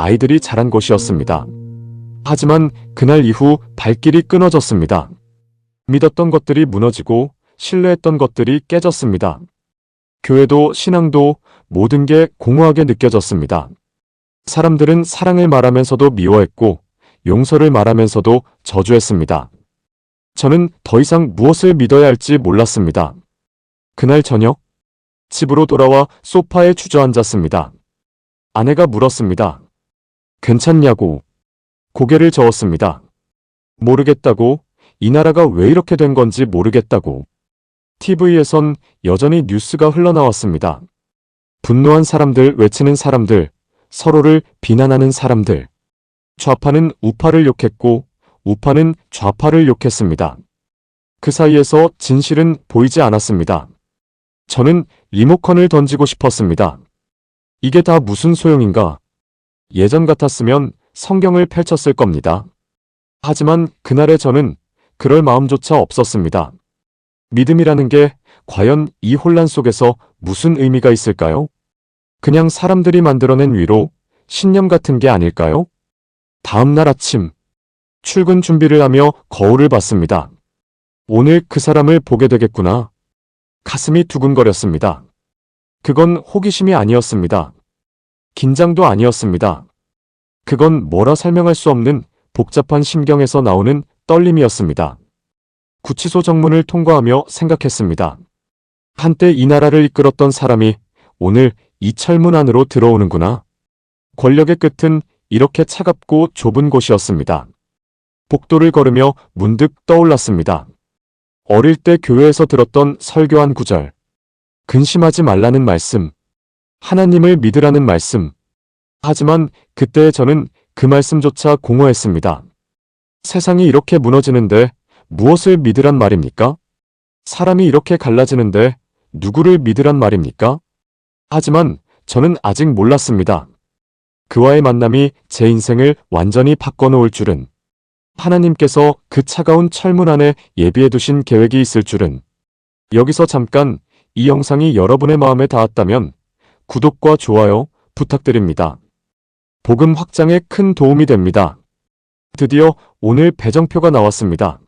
아이들이 자란 곳이었습니다. 하지만 그날 이후 발길이 끊어졌습니다. 믿었던 것들이 무너지고 신뢰했던 것들이 깨졌습니다. 교회도 신앙도 모든 게 공허하게 느껴졌습니다. 사람들은 사랑을 말하면서도 미워했고 용서를 말하면서도 저주했습니다. 저는 더 이상 무엇을 믿어야 할지 몰랐습니다. 그날 저녁 집으로 돌아와 소파에 주저앉았습니다. 아내가 물었습니다. 괜찮냐고. 고개를 저었습니다. 모르겠다고. 이 나라가 왜 이렇게 된 건지 모르겠다고. TV에선 여전히 뉴스가 흘러나왔습니다. 분노한 사람들, 외치는 사람들, 서로를 비난하는 사람들. 좌파는 우파를 욕했고 우파는 좌파를 욕했습니다. 그 사이에서 진실은 보이지 않았습니다. 저는 리모컨을 던지고 싶었습니다. 이게 다 무슨 소용인가? 예전 같았으면 성경을 펼쳤을 겁니다. 하지만 그날의 저는 그럴 마음조차 없었습니다. 믿음이라는 게 과연 이 혼란 속에서 무슨 의미가 있을까요? 그냥 사람들이 만들어낸 위로, 신념 같은 게 아닐까요? 다음 날 아침, 출근 준비를 하며 거울을 봤습니다. 오늘 그 사람을 보게 되겠구나. 가슴이 두근거렸습니다. 그건 호기심이 아니었습니다. 긴장도 아니었습니다. 그건 뭐라 설명할 수 없는 복잡한 심경에서 나오는 떨림이었습니다. 구치소 정문을 통과하며 생각했습니다. 한때 이 나라를 이끌었던 사람이 오늘 이 철문 안으로 들어오는구나. 권력의 끝은 이렇게 차갑고 좁은 곳이었습니다. 복도를 걸으며 문득 떠올랐습니다. 어릴 때 교회에서 들었던 설교 한 구절. 근심하지 말라는 말씀. 하나님을 믿으라는 말씀. 하지만 그때 저는 그 말씀조차 공허했습니다. 세상이 이렇게 무너지는데 무엇을 믿으란 말입니까? 사람이 이렇게 갈라지는데 누구를 믿으란 말입니까? 하지만 저는 아직 몰랐습니다. 그와의 만남이 제 인생을 완전히 바꿔놓을 줄은, 하나님께서 그 차가운 철문 안에 예비해 두신 계획이 있을 줄은. 여기서 잠깐 이 영상이 여러분의 마음에 닿았다면 구독과 좋아요 부탁드립니다. 복음 확장에 큰 도움이 됩니다. 드디어 오늘 배정표가 나왔습니다.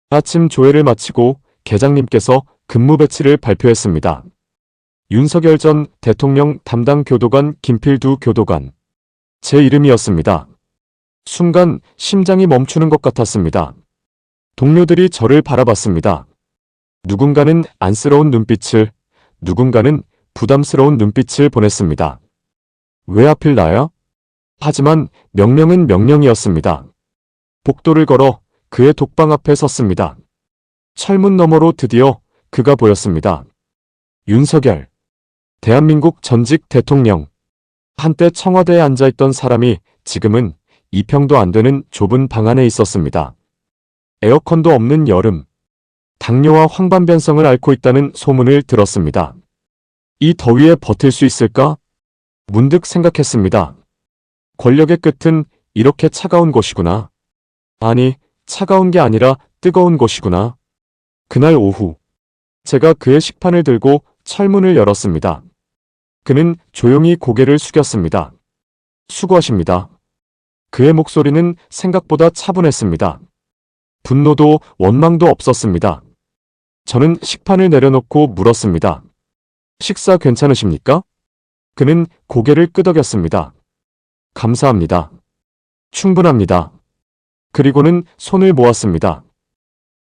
아침 조회를 마치고 계장님께서 근무 배치를 발표했습니다. 윤석열 전 대통령 담당 교도관 김필두 교도관. 제 이름이었습니다. 순간 심장이 멈추는 것 같았습니다. 동료들이 저를 바라봤습니다. 누군가는 안쓰러운 눈빛을, 누군가는 부담스러운 눈빛을 보냈습니다. 왜 하필 나야? 하지만 명령은 명령이었습니다. 복도를 걸어 그의 독방 앞에 섰습니다. 철문 너머로 드디어 그가 보였습니다. 윤석열. 대한민국 전직 대통령. 한때 청와대에 앉아있던 사람이 지금은 2평도 안 되는 좁은 방 안에 있었습니다. 에어컨도 없는 여름. 당뇨와 황반변성을 앓고 있다는 소문을 들었습니다. 이 더위에 버틸 수 있을까? 문득 생각했습니다. 권력의 끝은 이렇게 차가운 곳이구나. 아니, 차가운 게 아니라 뜨거운 곳이구나. 그날 오후, 제가 그의 식판을 들고 철문을 열었습니다. 그는 조용히 고개를 숙였습니다. 수고하십니다. 그의 목소리는 생각보다 차분했습니다. 분노도 원망도 없었습니다. 저는 식판을 내려놓고 물었습니다. 식사 괜찮으십니까? 그는 고개를 끄덕였습니다. 감사합니다. 충분합니다. 그리고는 손을 모았습니다.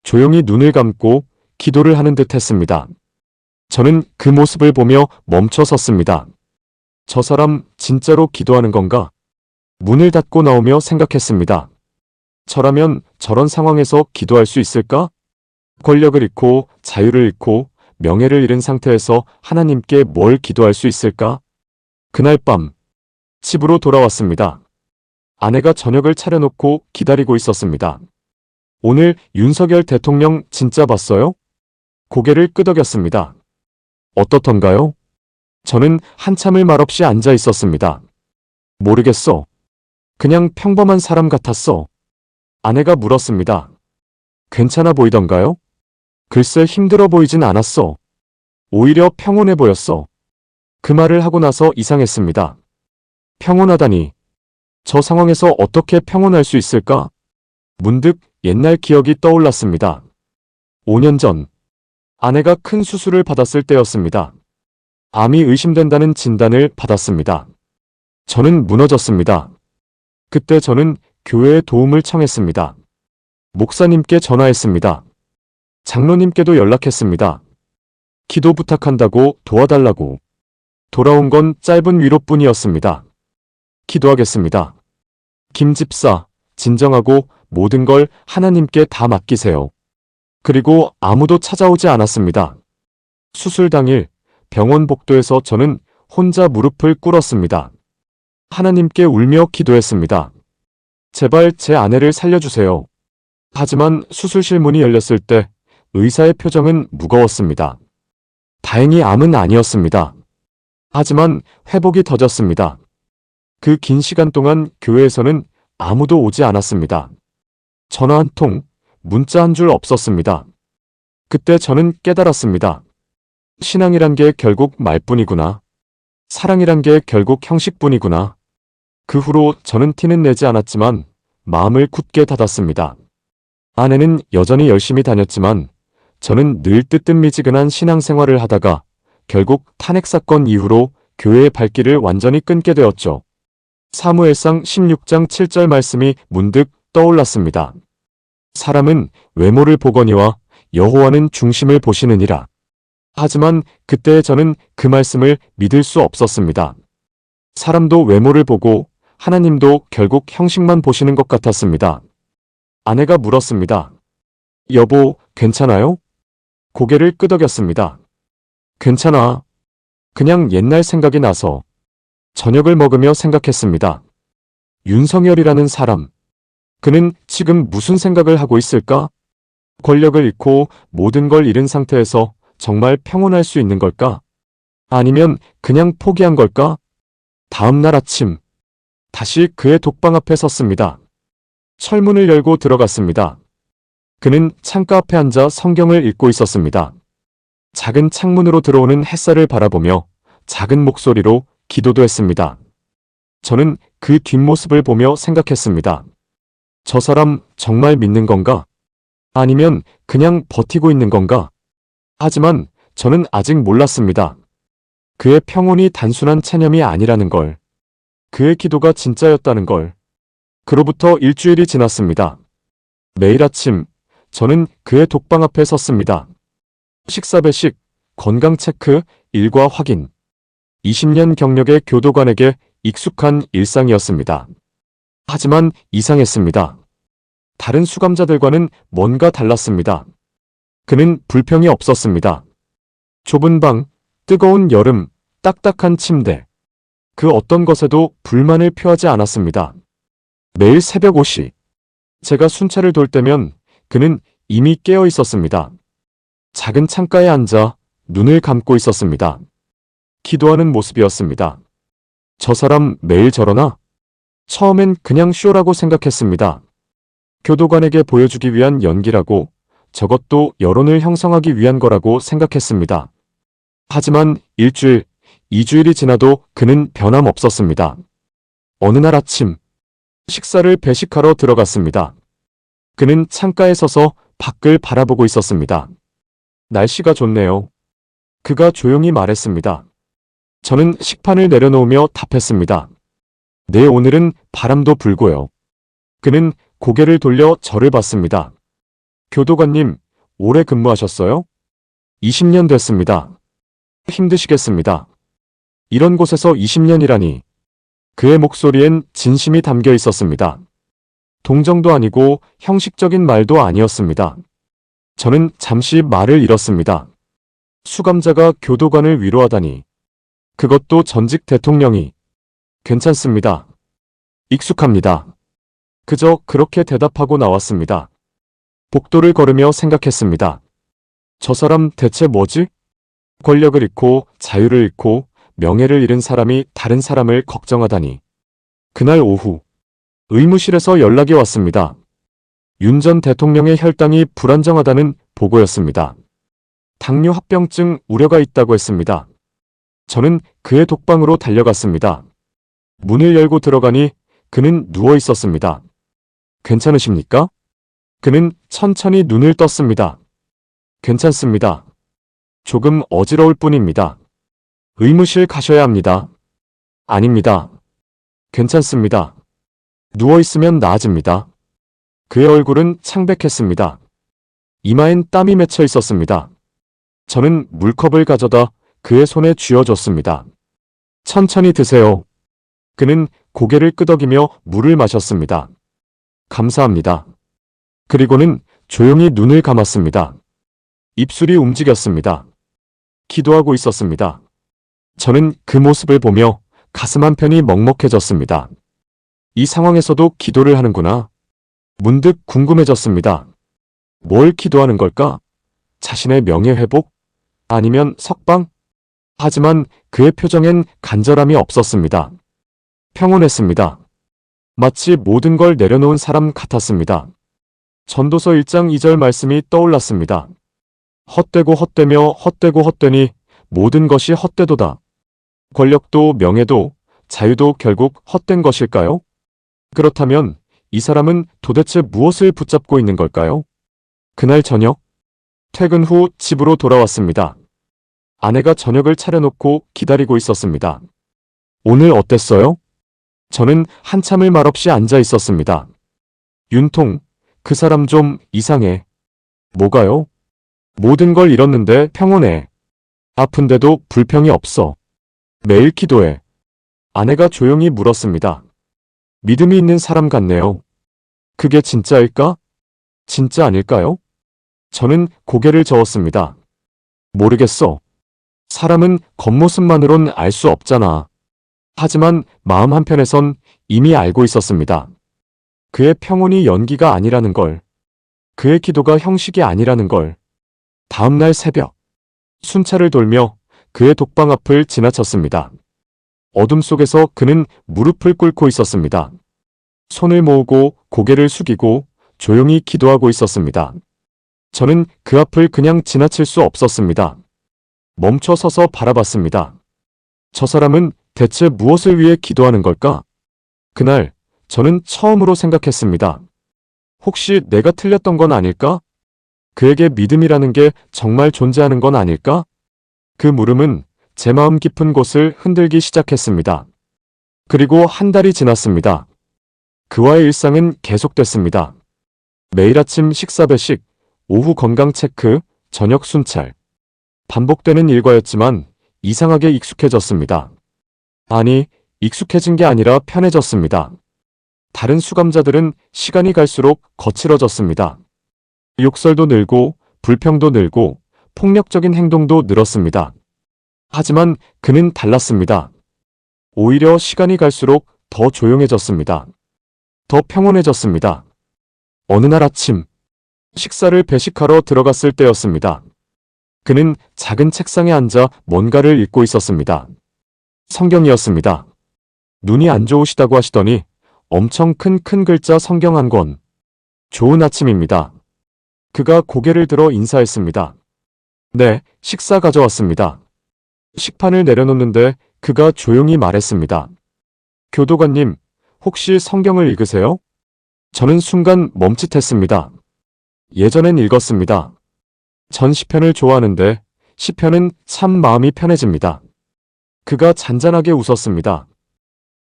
조용히 눈을 감고 기도를 하는 듯 했습니다. 저는 그 모습을 보며 멈춰 섰습니다. 저 사람 진짜로 기도하는 건가? 문을 닫고 나오며 생각했습니다. 저라면 저런 상황에서 기도할 수 있을까? 권력을 잃고 자유를 잃고 명예를 잃은 상태에서 하나님께 뭘 기도할 수 있을까? 그날 밤 집으로 돌아왔습니다. 아내가 저녁을 차려놓고 기다리고 있었습니다. 오늘 윤석열 대통령 진짜 봤어요? 고개를 끄덕였습니다. 어떻던가요? 저는 한참을 말없이 앉아 있었습니다. 모르겠어. 그냥 평범한 사람 같았어. 아내가 물었습니다. 괜찮아 보이던가요? 글쎄 힘들어 보이진 않았어. 오히려 평온해 보였어. 그 말을 하고 나서 이상했습니다. 평온하다니. 저 상황에서 어떻게 평온할 수 있을까? 문득 옛날 기억이 떠올랐습니다. 5년 전, 아내가 큰 수술을 받았을 때였습니다. 암이 의심된다는 진단을 받았습니다. 저는 무너졌습니다. 그때 저는 교회의 도움을 청했습니다. 목사님께 전화했습니다. 장로님께도 연락했습니다. 기도 부탁한다고 도와달라고. 돌아온 건 짧은 위로뿐이었습니다. 기도하겠습니다. 김 집사, 진정하고 모든 걸 하나님께 다 맡기세요. 그리고 아무도 찾아오지 않았습니다. 수술 당일 병원 복도에서 저는 혼자 무릎을 꿇었습니다. 하나님께 울며 기도했습니다. 제발 제 아내를 살려주세요. 하지만 수술실 문이 열렸을 때 의사의 표정은 무거웠습니다. 다행히 암은 아니었습니다. 하지만 회복이 더뎠습니다. 그 긴 시간 동안 교회에서는 아무도 오지 않았습니다. 전화 한 통, 문자 한 줄 없었습니다. 그때 저는 깨달았습니다. 신앙이란 게 결국 말뿐이구나. 사랑이란 게 결국 형식뿐이구나. 그 후로 저는 티는 내지 않았지만 마음을 굳게 닫았습니다. 아내는 여전히 열심히 다녔지만 저는 늘 뜨뜻미지근한 신앙생활을 하다가 결국 탄핵사건 이후로 교회의 발길을 완전히 끊게 되었죠. 사무엘상 16장 7절 말씀이 문득 떠올랐습니다. 사람은 외모를 보거니와 여호와는 중심을 보시느니라. 하지만 그때 저는 그 말씀을 믿을 수 없었습니다. 사람도 외모를 보고 하나님도 결국 형식만 보시는 것 같았습니다. 아내가 물었습니다. 여보, 괜찮아요? 고개를 끄덕였습니다. 괜찮아. 그냥 옛날 생각이 나서. 저녁을 먹으며 생각했습니다. 윤석열이라는 사람. 그는 지금 무슨 생각을 하고 있을까? 권력을 잃고 모든 걸 잃은 상태에서 정말 평온할 수 있는 걸까? 아니면 그냥 포기한 걸까? 다음 날 아침, 다시 그의 독방 앞에 섰습니다. 철문을 열고 들어갔습니다. 그는 창가 앞에 앉아 성경을 읽고 있었습니다. 작은 창문으로 들어오는 햇살을 바라보며 작은 목소리로 기도도 했습니다. 저는 그 뒷모습을 보며 생각했습니다. 저 사람 정말 믿는 건가? 아니면 그냥 버티고 있는 건가? 하지만 저는 아직 몰랐습니다. 그의 평온이 단순한 체념이 아니라는 걸. 그의 기도가 진짜였다는 걸. 그로부터 일주일이 지났습니다. 매일 아침 저는 그의 독방 앞에 섰습니다. 식사 배식, 건강 체크, 일과 확인. 20년 경력의 교도관에게 익숙한 일상이었습니다. 하지만 이상했습니다. 다른 수감자들과는 뭔가 달랐습니다. 그는 불평이 없었습니다. 좁은 방, 뜨거운 여름, 딱딱한 침대. 그 어떤 것에도 불만을 표하지 않았습니다. 매일 새벽 5시. 제가 순찰을 돌 때면 그는 이미 깨어 있었습니다. 작은 창가에 앉아 눈을 감고 있었습니다. 기도하는 모습이었습니다. 저 사람 매일 저러나? 처음엔 그냥 쇼라고 생각했습니다. 교도관에게 보여주기 위한 연기라고, 저것도 여론을 형성하기 위한 거라고 생각했습니다. 하지만 일주일, 2주일이 지나도 그는 변함없었습니다. 어느 날 아침, 식사를 배식하러 들어갔습니다. 그는 창가에 서서 밖을 바라보고 있었습니다. 날씨가 좋네요. 그가 조용히 말했습니다. 저는 식판을 내려놓으며 답했습니다. 네, 오늘은 바람도 불고요. 그는 고개를 돌려 저를 봤습니다. 교도관님, 오래 근무하셨어요? 20년 됐습니다. 힘드시겠습니다. 이런 곳에서 20년이라니. 그의 목소리엔 진심이 담겨 있었습니다. 동정도 아니고 형식적인 말도 아니었습니다. 저는 잠시 말을 잃었습니다. 수감자가 교도관을 위로하다니. 그것도 전직 대통령이. 괜찮습니다. 익숙합니다. 그저 그렇게 대답하고 나왔습니다. 복도를 걸으며 생각했습니다. 저 사람 대체 뭐지? 권력을 잃고 자유를 잃고 명예를 잃은 사람이 다른 사람을 걱정하다니. 그날 오후 의무실에서 연락이 왔습니다. 윤 전 대통령의 혈당이 불안정하다는 보고였습니다. 당뇨 합병증 우려가 있다고 했습니다. 저는 그의 독방으로 달려갔습니다. 문을 열고 들어가니 그는 누워 있었습니다. 괜찮으십니까? 그는 천천히 눈을 떴습니다. 괜찮습니다. 조금 어지러울 뿐입니다. 의무실 가셔야 합니다. 아닙니다. 괜찮습니다. 누워 있으면 나아집니다. 그의 얼굴은 창백했습니다. 이마엔 땀이 맺혀 있었습니다. 저는 물컵을 가져다 그의 손에 쥐어줬습니다. 천천히 드세요. 그는 고개를 끄덕이며 물을 마셨습니다. 감사합니다. 그리고는 조용히 눈을 감았습니다. 입술이 움직였습니다. 기도하고 있었습니다. 저는 그 모습을 보며 가슴 한편이 먹먹해졌습니다. 이 상황에서도 기도를 하는구나. 문득 궁금해졌습니다. 뭘 기도하는 걸까? 자신의 명예 회복? 아니면 석방? 하지만 그의 표정엔 간절함이 없었습니다. 평온했습니다. 마치 모든 걸 내려놓은 사람 같았습니다. 전도서 1장 2절 말씀이 떠올랐습니다. 헛되고 헛되며 헛되고 헛되니 모든 것이 헛되도다. 권력도 명예도 자유도 결국 헛된 것일까요? 그렇다면 이 사람은 도대체 무엇을 붙잡고 있는 걸까요? 그날 저녁, 퇴근 후 집으로 돌아왔습니다. 아내가 저녁을 차려놓고 기다리고 있었습니다. 오늘 어땠어요? 저는 한참을 말없이 앉아 있었습니다. 윤통, 그 사람 좀 이상해. 뭐가요? 모든 걸 잃었는데 평온해. 아픈데도 불평이 없어. 매일 기도해. 아내가 조용히 물었습니다. 믿음이 있는 사람 같네요. 그게 진짜일까? 진짜 아닐까요? 저는 고개를 저었습니다. 모르겠어. 사람은 겉모습만으론 알 수 없잖아. 하지만 마음 한편에선 이미 알고 있었습니다. 그의 평온이 연기가 아니라는 걸. 그의 기도가 형식이 아니라는 걸. 다음날 새벽, 순찰을 돌며 그의 독방 앞을 지나쳤습니다. 어둠 속에서 그는 무릎을 꿇고 있었습니다. 손을 모으고 고개를 숙이고 조용히 기도하고 있었습니다. 저는 그 앞을 그냥 지나칠 수 없었습니다. 멈춰 서서 바라봤습니다. 저 사람은 대체 무엇을 위해 기도하는 걸까? 그날 저는 처음으로 생각했습니다. 혹시 내가 틀렸던 건 아닐까? 그에게 믿음이라는 게 정말 존재하는 건 아닐까? 그 물음은 제 마음 깊은 곳을 흔들기 시작했습니다. 그리고 한 달이 지났습니다. 그와의 일상은 계속됐습니다. 매일 아침 식사 배식, 오후 건강 체크, 저녁 순찰. 반복되는 일과였지만 이상하게 익숙해졌습니다. 아니, 익숙해진 게 아니라 편해졌습니다. 다른 수감자들은 시간이 갈수록 거칠어졌습니다. 욕설도 늘고 불평도 늘고 폭력적인 행동도 늘었습니다. 하지만 그는 달랐습니다. 오히려 시간이 갈수록 더 조용해졌습니다. 더 평온해졌습니다. 어느 날 아침, 식사를 배식하러 들어갔을 때였습니다. 그는 작은 책상에 앉아 뭔가를 읽고 있었습니다. 성경이었습니다. 눈이 안 좋으시다고 하시더니 엄청 큰 글자 성경 한 권. 좋은 아침입니다. 그가 고개를 들어 인사했습니다. 네, 식사 가져왔습니다. 식판을 내려놓는데 그가 조용히 말했습니다. 교도관님, 혹시 성경을 읽으세요? 저는 순간 멈칫했습니다. 예전엔 읽었습니다. 전 시편을 좋아하는데 시편은 참 마음이 편해집니다. 그가 잔잔하게 웃었습니다.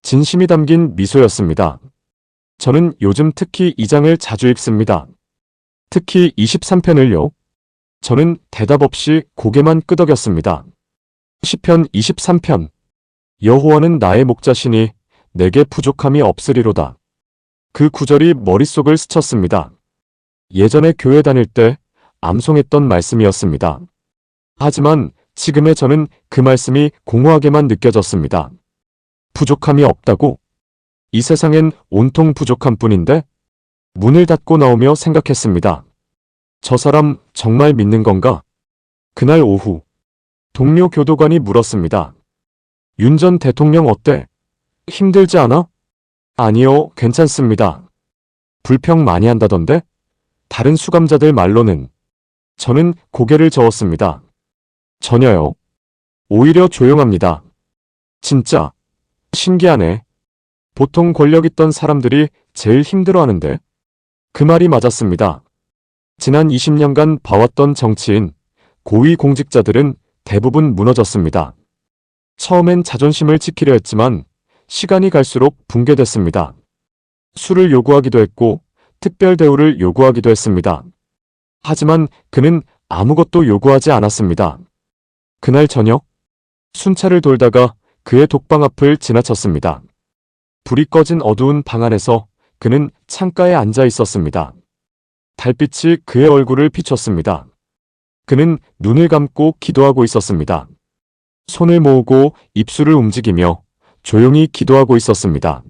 진심이 담긴 미소였습니다. 저는 요즘 특히 이 장을 자주 읽습니다. 특히 23편을요. 저는 대답 없이 고개만 끄덕였습니다. 시편 23편. 여호와는 나의 목자시니 내게 부족함이 없으리로다. 그 구절이 머릿속을 스쳤습니다. 예전에 교회 다닐 때 암송했던 말씀이었습니다. 하지만 지금의 저는 그 말씀이 공허하게만 느껴졌습니다. 부족함이 없다고? 이 세상엔 온통 부족한 뿐인데? 문을 닫고 나오며 생각했습니다. 저 사람 정말 믿는 건가? 그날 오후, 동료 교도관이 물었습니다. 윤 전 대통령 어때? 힘들지 않아? 아니요, 괜찮습니다. 불평 많이 한다던데? 다른 수감자들 말로는. 저는 고개를 저었습니다. 전혀요. 오히려 조용합니다. 진짜 신기하네. 보통 권력 있던 사람들이 제일 힘들어하는데 그 말이 맞았습니다. 지난 20년간 봐왔던 정치인, 고위 공직자들은 대부분 무너졌습니다. 처음엔 자존심을 지키려 했지만 시간이 갈수록 붕괴됐습니다. 술을 요구하기도 했고 특별 대우를 요구하기도 했습니다. 하지만 그는 아무것도 요구하지 않았습니다. 그날 저녁, 순찰을 돌다가 그의 독방 앞을 지나쳤습니다. 불이 꺼진 어두운 방 안에서 그는 창가에 앉아 있었습니다. 달빛이 그의 얼굴을 비췄습니다. 그는 눈을 감고 기도하고 있었습니다. 손을 모으고 입술을 움직이며 조용히 기도하고 있었습니다.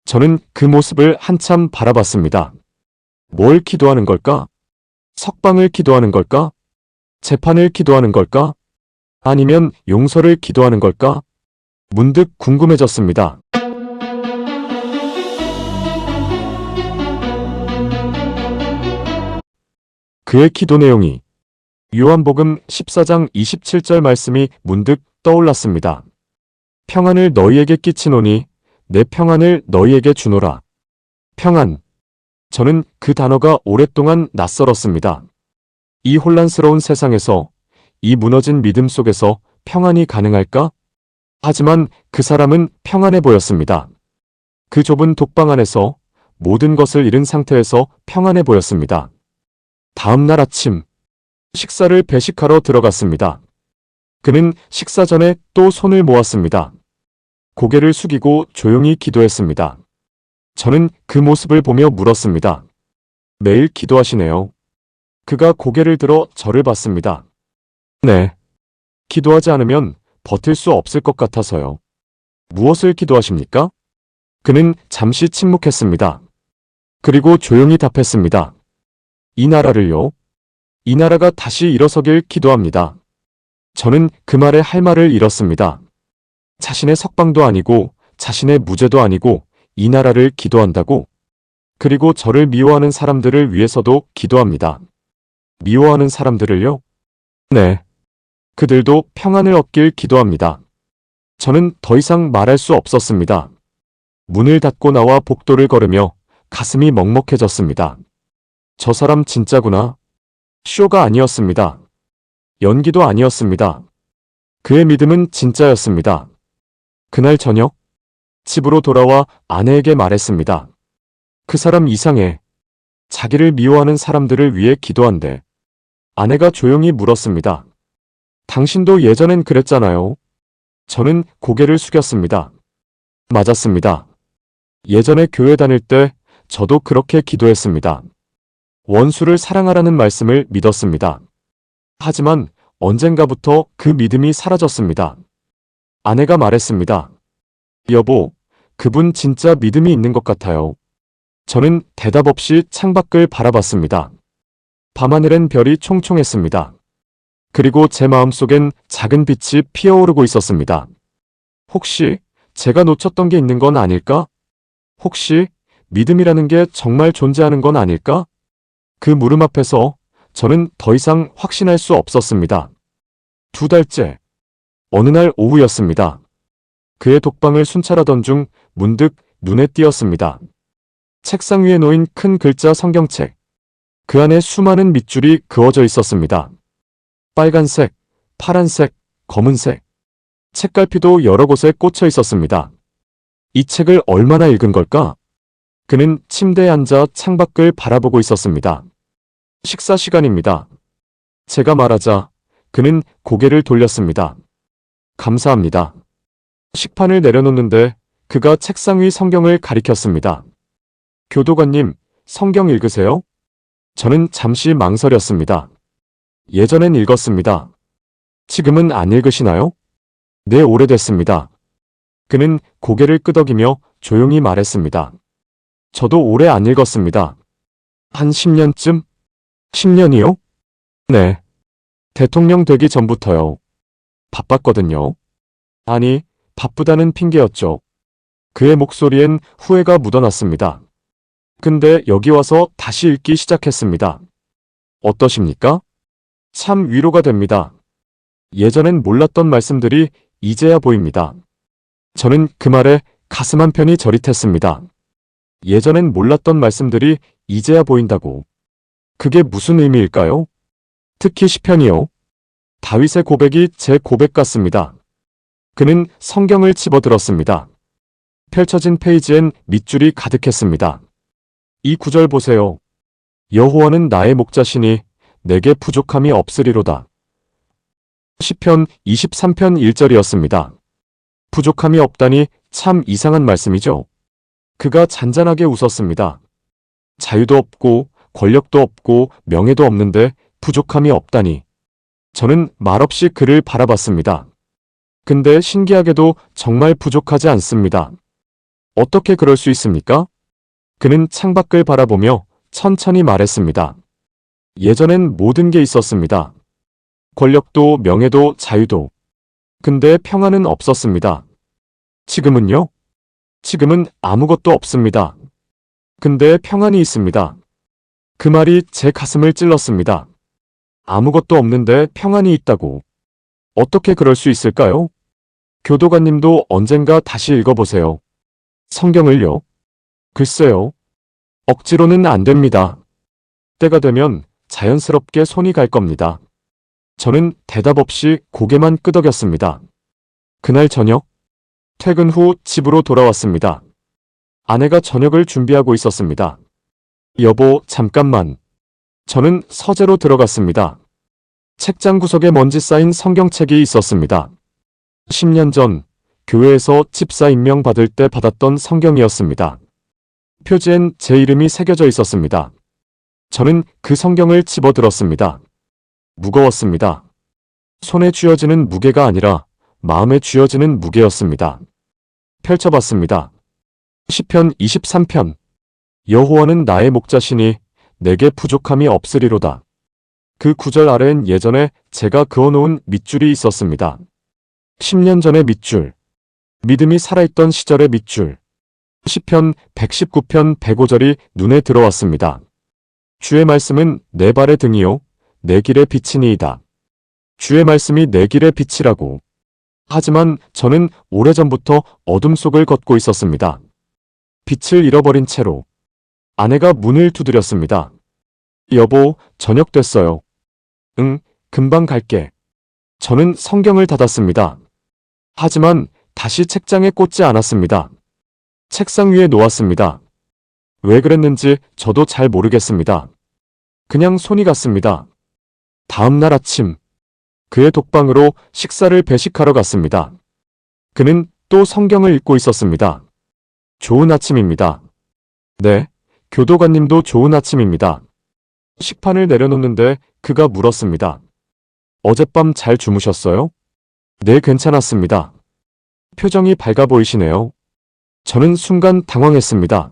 저는 그 모습을 한참 바라봤습니다. 뭘 기도하는 걸까? 석방을 기도하는 걸까? 재판을 기도하는 걸까? 아니면 용서를 기도하는 걸까? 문득 궁금해졌습니다. 그의 기도 내용이 요한복음 14장 27절 말씀이 문득 떠올랐습니다. 평안을 너희에게 끼치노니 내 평안을 너희에게 주노라. 평안. 저는 그 단어가 오랫동안 낯설었습니다. 이 혼란스러운 세상에서, 이 무너진 믿음 속에서 평안이 가능할까? 하지만 그 사람은 평안해 보였습니다. 그 좁은 독방 안에서 모든 것을 잃은 상태에서 평안해 보였습니다. 다음 날 아침, 식사를 배식하러 들어갔습니다. 그는 식사 전에 또 손을 모았습니다. 고개를 숙이고 조용히 기도했습니다. 저는 그 모습을 보며 물었습니다. 매일 기도하시네요. 그가 고개를 들어 저를 봤습니다. 네. 기도하지 않으면 버틸 수 없을 것 같아서요. 무엇을 기도하십니까? 그는 잠시 침묵했습니다. 그리고 조용히 답했습니다. 이 나라를요. 이 나라가 다시 일어서길 기도합니다. 저는 그 말에 할 말을 잃었습니다. 자신의 석방도 아니고 자신의 무죄도 아니고 이 나라를 기도한다고? 그리고 저를 미워하는 사람들을 위해서도 기도합니다. 미워하는 사람들을요? 네. 그들도 평안을 얻길 기도합니다. 저는 더 이상 말할 수 없었습니다. 문을 닫고 나와 복도를 걸으며 가슴이 먹먹해졌습니다. 저 사람 진짜구나. 쇼가 아니었습니다. 연기도 아니었습니다. 그의 믿음은 진짜였습니다. 그날 저녁, 집으로 돌아와 아내에게 말했습니다. 그 사람 이상해. 자기를 미워하는 사람들을 위해 기도한대. 아내가 조용히 물었습니다. 당신도 예전엔 그랬잖아요. 저는 고개를 숙였습니다. 맞았습니다. 예전에 교회 다닐 때 저도 그렇게 기도했습니다. 원수를 사랑하라는 말씀을 믿었습니다. 하지만 언젠가부터 그 믿음이 사라졌습니다. 아내가 말했습니다. 여보, 그분 진짜 믿음이 있는 것 같아요. 저는 대답 없이 창밖을 바라봤습니다. 밤하늘엔 별이 총총했습니다. 그리고 제 마음속엔 작은 빛이 피어오르고 있었습니다. 혹시 제가 놓쳤던 게 있는 건 아닐까? 혹시 믿음이라는 게 정말 존재하는 건 아닐까? 그 물음 앞에서 저는 더 이상 확신할 수 없었습니다. 2달째, 어느 날 오후였습니다. 그의 독방을 순찰하던 중 문득 눈에 띄었습니다. 책상 위에 놓인 큰 글자 성경책. 그 안에 수많은 밑줄이 그어져 있었습니다. 빨간색, 파란색, 검은색. 책갈피도 여러 곳에 꽂혀 있었습니다. 이 책을 얼마나 읽은 걸까? 그는 침대에 앉아 창밖을 바라보고 있었습니다. 식사 시간입니다. 제가 말하자 그는 고개를 돌렸습니다. 감사합니다. 식판을 내려놓는데 그가 책상 위 성경을 가리켰습니다. 교도관님, 성경 읽으세요? 저는 잠시 망설였습니다. 예전엔 읽었습니다. 지금은 안 읽으시나요? 네, 오래됐습니다. 그는 고개를 끄덕이며 조용히 말했습니다. 저도 오래 안 읽었습니다. 한 10년쯤? 10년이요? 네. 대통령 되기 전부터요. 바빴거든요. 아니, 바쁘다는 핑계였죠. 그의 목소리엔 후회가 묻어났습니다. 근데 여기 와서 다시 읽기 시작했습니다. 어떠십니까? 참 위로가 됩니다. 예전엔 몰랐던 말씀들이 이제야 보입니다. 저는 그 말에 가슴 한편이 저릿했습니다. 예전엔 몰랐던 말씀들이 이제야 보인다고. 그게 무슨 의미일까요? 특히 시편이요. 다윗의 고백이 제 고백 같습니다. 그는 성경을 집어들었습니다. 펼쳐진 페이지엔 밑줄이 가득했습니다. 이 구절 보세요. 여호와는 나의 목자시니 내게 부족함이 없으리로다. 시편 23편 1절이었습니다. 부족함이 없다니 참 이상한 말씀이죠. 그가 잔잔하게 웃었습니다. 자유도 없고 권력도 없고 명예도 없는데 부족함이 없다니. 저는 말없이 그를 바라봤습니다. 근데 신기하게도 정말 부족하지 않습니다. 어떻게 그럴 수 있습니까? 그는 창밖을 바라보며 천천히 말했습니다. 예전엔 모든 게 있었습니다. 권력도 명예도 자유도. 근데 평안은 없었습니다. 지금은요? 지금은 아무것도 없습니다. 근데 평안이 있습니다. 그 말이 제 가슴을 찔렀습니다. 아무것도 없는데 평안이 있다고. 어떻게 그럴 수 있을까요? 교도관님도 언젠가 다시 읽어보세요. 성경을요? 글쎄요. 억지로는 안 됩니다. 때가 되면 자연스럽게 손이 갈 겁니다. 저는 대답 없이 고개만 끄덕였습니다. 그날 저녁, 퇴근 후 집으로 돌아왔습니다. 아내가 저녁을 준비하고 있었습니다. 여보, 잠깐만. 저는 서재로 들어갔습니다. 책장 구석에 먼지 쌓인 성경책이 있었습니다. 10년 전 교회에서 집사 임명 받을 때 받았던 성경이었습니다. 표지엔 제 이름이 새겨져 있었습니다. 저는 그 성경을 집어들었습니다. 무거웠습니다. 손에 쥐어지는 무게가 아니라 마음에 쥐어지는 무게였습니다. 펼쳐봤습니다. 시편 23편. 여호와는 나의 목자시니 내게 부족함이 없으리로다. 그 구절 아래엔 예전에 제가 그어놓은 밑줄이 있었습니다. 10년 전의 밑줄. 믿음이 살아있던 시절의 밑줄. 시편 119편 105절이 눈에 들어왔습니다. 주의 말씀은 내 발의 등이요 내 길의 빛이니이다. 주의 말씀이 내 길의 빛이라고. 하지만 저는 오래전부터 어둠 속을 걷고 있었습니다. 빛을 잃어버린 채로. 아내가 문을 두드렸습니다. 여보, 저녁 됐어요. 응, 금방 갈게. 저는 성경을 닫았습니다. 하지만 다시 책장에 꽂지 않았습니다. 책상 위에 놓았습니다. 왜 그랬는지 저도 잘 모르겠습니다. 그냥 손이 갔습니다. 다음 날 아침, 그의 독방으로 식사를 배식하러 갔습니다. 그는 또 성경을 읽고 있었습니다. 좋은 아침입니다. 네, 교도관님도 좋은 아침입니다. 식판을 내려놓는데 그가 물었습니다. 어젯밤 잘 주무셨어요? 네, 괜찮았습니다. 표정이 밝아 보이시네요. 저는 순간 당황했습니다.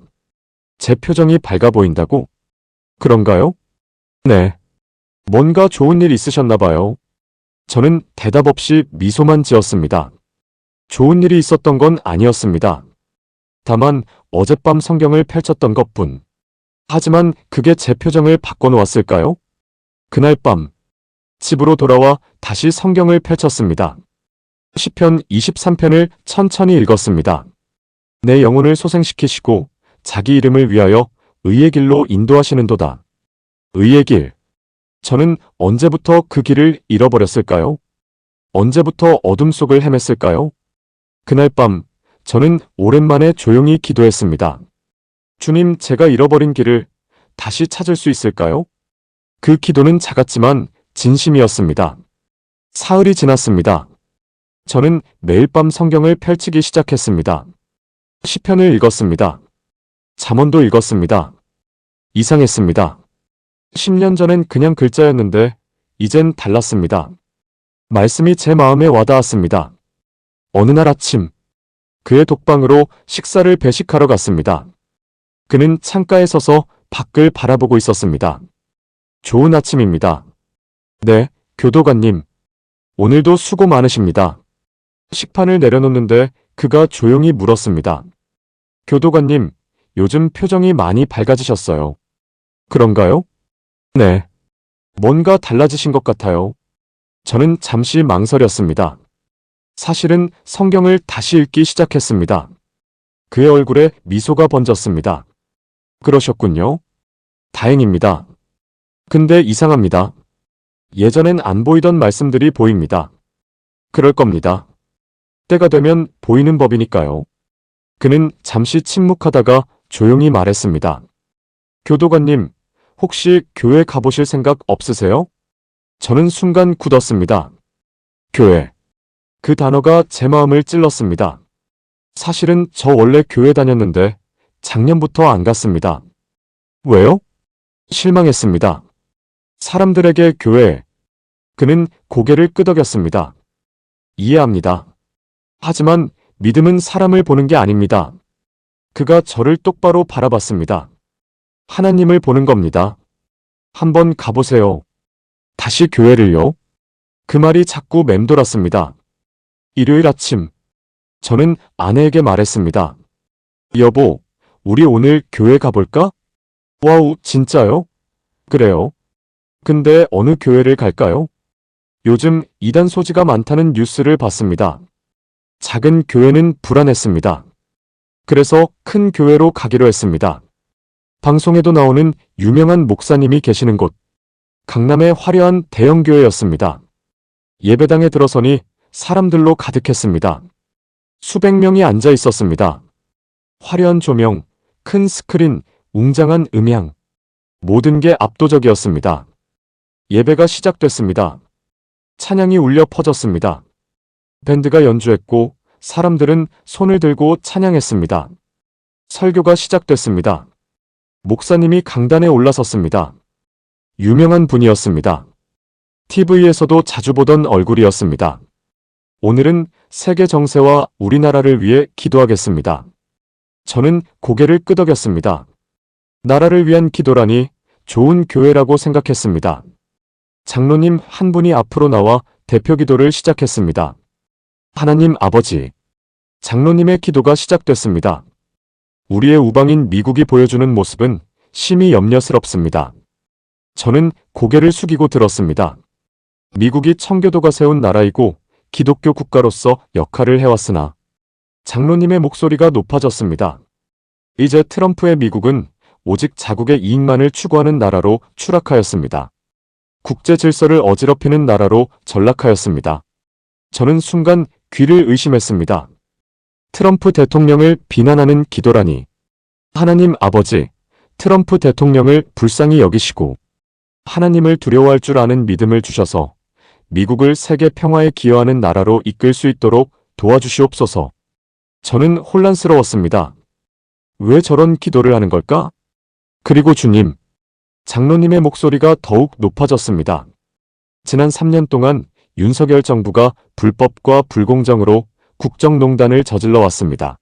제 표정이 밝아 보인다고? 그런가요? 네. 뭔가 좋은 일 있으셨나 봐요. 저는 대답 없이 미소만 지었습니다. 좋은 일이 있었던 건 아니었습니다. 다만 어젯밤 성경을 펼쳤던 것뿐. 하지만 그게 제 표정을 바꿔놓았을까요? 그날 밤 집으로 돌아와 다시 성경을 펼쳤습니다. 시편 23편을 천천히 읽었습니다. 내 영혼을 소생시키시고 자기 이름을 위하여 의의 길로 인도하시는도다. 의의 길. 저는 언제부터 그 길을 잃어버렸을까요? 언제부터 어둠 속을 헤맸을까요? 그날 밤 저는 오랜만에 조용히 기도했습니다. 주님, 제가 잃어버린 길을 다시 찾을 수 있을까요? 그 기도는 작았지만 진심이었습니다. 사흘이 지났습니다. 저는 매일 밤 성경을 펼치기 시작했습니다. 시편을 읽었습니다. 잠언도 읽었습니다. 이상했습니다. 10년 전엔 그냥 글자였는데 이젠 달랐습니다. 말씀이 제 마음에 와닿았습니다. 어느 날 아침 그의 독방으로 식사를 배식하러 갔습니다. 그는 창가에 서서 밖을 바라보고 있었습니다. 좋은 아침입니다. 네, 교도관님. 오늘도 수고 많으십니다. 식판을 내려놓는데 그가 조용히 물었습니다. 교도관님, 요즘 표정이 많이 밝아지셨어요. 그런가요? 네. 뭔가 달라지신 것 같아요. 저는 잠시 망설였습니다. 사실은 성경을 다시 읽기 시작했습니다. 그의 얼굴에 미소가 번졌습니다. 그러셨군요. 다행입니다. 근데 이상합니다. 예전엔 안 보이던 말씀들이 보입니다. 그럴 겁니다. 때가 되면 보이는 법이니까요. 그는 잠시 침묵하다가 조용히 말했습니다. 교도관님, 혹시 교회 가보실 생각 없으세요? 저는 순간 굳었습니다. 교회. 그 단어가 제 마음을 찔렀습니다. 사실은 저 원래 교회 다녔는데 작년부터 안 갔습니다. 왜요? 실망했습니다. 사람들에게 교회. 그는 고개를 끄덕였습니다. 이해합니다. 하지만 믿음은 사람을 보는 게 아닙니다. 그가 저를 똑바로 바라봤습니다. 하나님을 보는 겁니다. 한번 가보세요. 다시 교회를요? 그 말이 자꾸 맴돌았습니다. 일요일 아침, 저는 아내에게 말했습니다. 여보, 우리 오늘 교회 가볼까? 와우, 진짜요? 그래요. 근데 어느 교회를 갈까요? 요즘 이단 소지가 많다는 뉴스를 봤습니다. 작은 교회는 불안했습니다. 그래서 큰 교회로 가기로 했습니다. 방송에도 나오는 유명한 목사님이 계시는 곳, 강남의 화려한 대형 교회였습니다. 예배당에 들어서니 사람들로 가득했습니다. 수백 명이 앉아 있었습니다. 화려한 조명, 큰 스크린, 웅장한 음향, 모든 게 압도적이었습니다. 예배가 시작됐습니다. 찬양이 울려 퍼졌습니다. 밴드가 연주했고 사람들은 손을 들고 찬양했습니다. 설교가 시작됐습니다. 목사님이 강단에 올라섰습니다. 유명한 분이었습니다. TV에서도 자주 보던 얼굴이었습니다. 오늘은 세계 정세와 우리나라를 위해 기도하겠습니다. 저는 고개를 끄덕였습니다. 나라를 위한 기도라니 좋은 교회라고 생각했습니다. 장로님 한 분이 앞으로 나와 대표 기도를 시작했습니다. 하나님 아버지. 장로님의 기도가 시작됐습니다. 우리의 우방인 미국이 보여주는 모습은 심히 염려스럽습니다. 저는 고개를 숙이고 들었습니다. 미국이 청교도가 세운 나라이고 기독교 국가로서 역할을 해왔으나 장로님의 목소리가 높아졌습니다. 이제 트럼프의 미국은 오직 자국의 이익만을 추구하는 나라로 추락하였습니다. 국제 질서를 어지럽히는 나라로 전락하였습니다. 저는 순간 귀를 의심했습니다. 트럼프 대통령을 비난하는 기도라니. 하나님 아버지, 트럼프 대통령을 불쌍히 여기시고 하나님을 두려워할 줄 아는 믿음을 주셔서 미국을 세계 평화에 기여하는 나라로 이끌 수 있도록 도와주시옵소서. 저는 혼란스러웠습니다. 왜 저런 기도를 하는 걸까? 그리고 주님, 장로님의 목소리가 더욱 높아졌습니다. 지난 3년 동안 윤석열 정부가 불법과 불공정으로 국정농단을 저질러 왔습니다.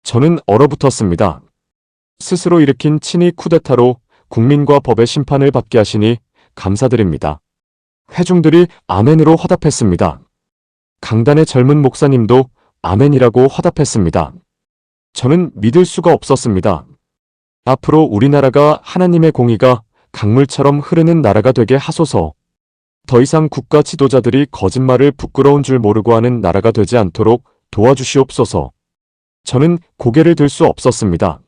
저는 얼어붙었습니다. 스스로 일으킨 친위 쿠데타로 국민과 법의 심판을 받게 하시니 감사드립니다. 회중들이 아멘으로 화답했습니다. 강단의 젊은 목사님도 아멘이라고 화답했습니다. 저는 믿을 수가 없었습니다. 앞으로 우리나라가 하나님의 공의가 강물처럼 흐르는 나라가 되게 하소서. 더 이상 국가 지도자들이 거짓말을 부끄러운 줄 모르고 하는 나라가 되지 않도록 도와주시옵소서. 저는 고개를 들 수 없었습니다.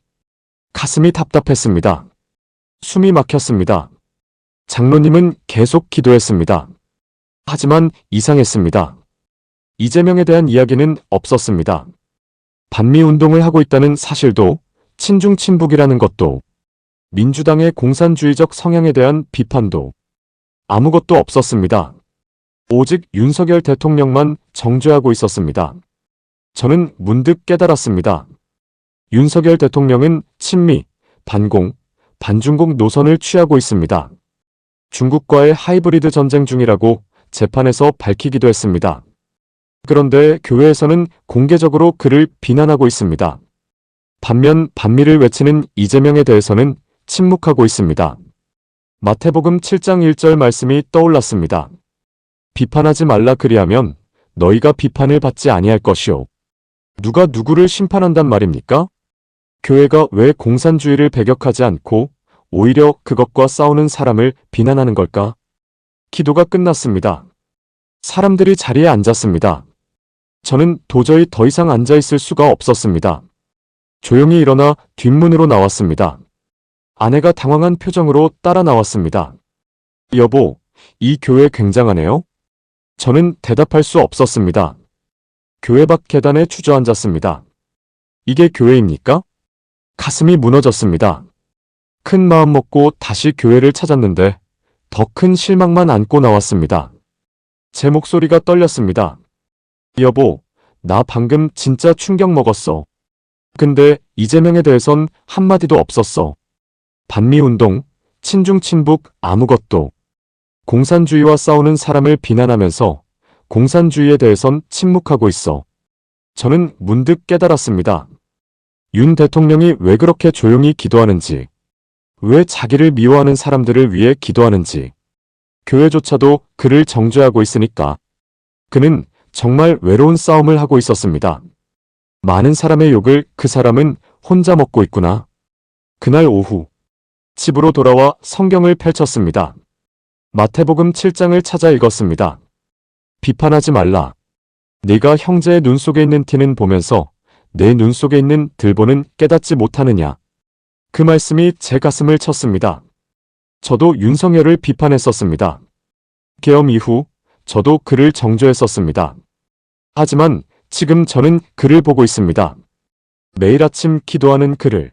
가슴이 답답했습니다. 숨이 막혔습니다. 장로님은 계속 기도했습니다. 하지만 이상했습니다. 이재명에 대한 이야기는 없었습니다. 반미운동을 하고 있다는 사실도, 친중 친북이라는 것도, 민주당의 공산주의적 성향에 대한 비판도 아무것도 없었습니다. 오직 윤석열 대통령만 정죄하고 있었습니다. 저는 문득 깨달았습니다. 윤석열 대통령은 친미, 반공, 반중국 노선을 취하고 있습니다. 중국과의 하이브리드 전쟁 중이라고 재판에서 밝히기도 했습니다. 그런데 교회에서는 공개적으로 그를 비난하고 있습니다. 반면 반미를 외치는 이재명에 대해서는 침묵하고 있습니다. 마태복음 7장 1절 말씀이 떠올랐습니다. 비판하지 말라 그리하면 너희가 비판을 받지 아니할 것이요. 누가 누구를 심판한단 말입니까? 교회가 왜 공산주의를 배격하지 않고 오히려 그것과 싸우는 사람을 비난하는 걸까? 기도가 끝났습니다. 사람들이 자리에 앉았습니다. 저는 도저히 더 이상 앉아 있을 수가 없었습니다. 조용히 일어나 뒷문으로 나왔습니다. 아내가 당황한 표정으로 따라 나왔습니다. 여보, 이 교회 굉장하네요. 저는 대답할 수 없었습니다. 교회 밖 계단에 주저앉았습니다. 이게 교회입니까? 가슴이 무너졌습니다. 큰 마음 먹고 다시 교회를 찾았는데 더 큰 실망만 안고 나왔습니다. 제 목소리가 떨렸습니다. 여보, 나 방금 진짜 충격 먹었어. 근데 이재명에 대해선 한마디도 없었어. 반미운동, 친중친북 아무것도. 공산주의와 싸우는 사람을 비난하면서 공산주의에 대해선 침묵하고 있어. 저는 문득 깨달았습니다. 윤 대통령이 왜 그렇게 조용히 기도하는지, 왜 자기를 미워하는 사람들을 위해 기도하는지, 교회조차도 그를 정죄하고 있으니까. 그는 정말 외로운 싸움을 하고 있었습니다. 많은 사람의 욕을 그 사람은 혼자 먹고 있구나. 그날 오후, 집으로 돌아와 성경을 펼쳤습니다. 마태복음 7장을 찾아 읽었습니다. 비판하지 말라. 네가 형제의 눈 속에 있는 티는 보면서 내 눈 속에 있는 들보는 깨닫지 못하느냐. 그 말씀이 제 가슴을 쳤습니다. 저도 윤석열을 비판했었습니다. 계엄 이후 저도 그를 정죄했었습니다. 하지만 지금 저는 그를 보고 있습니다. 매일 아침 기도하는 그를,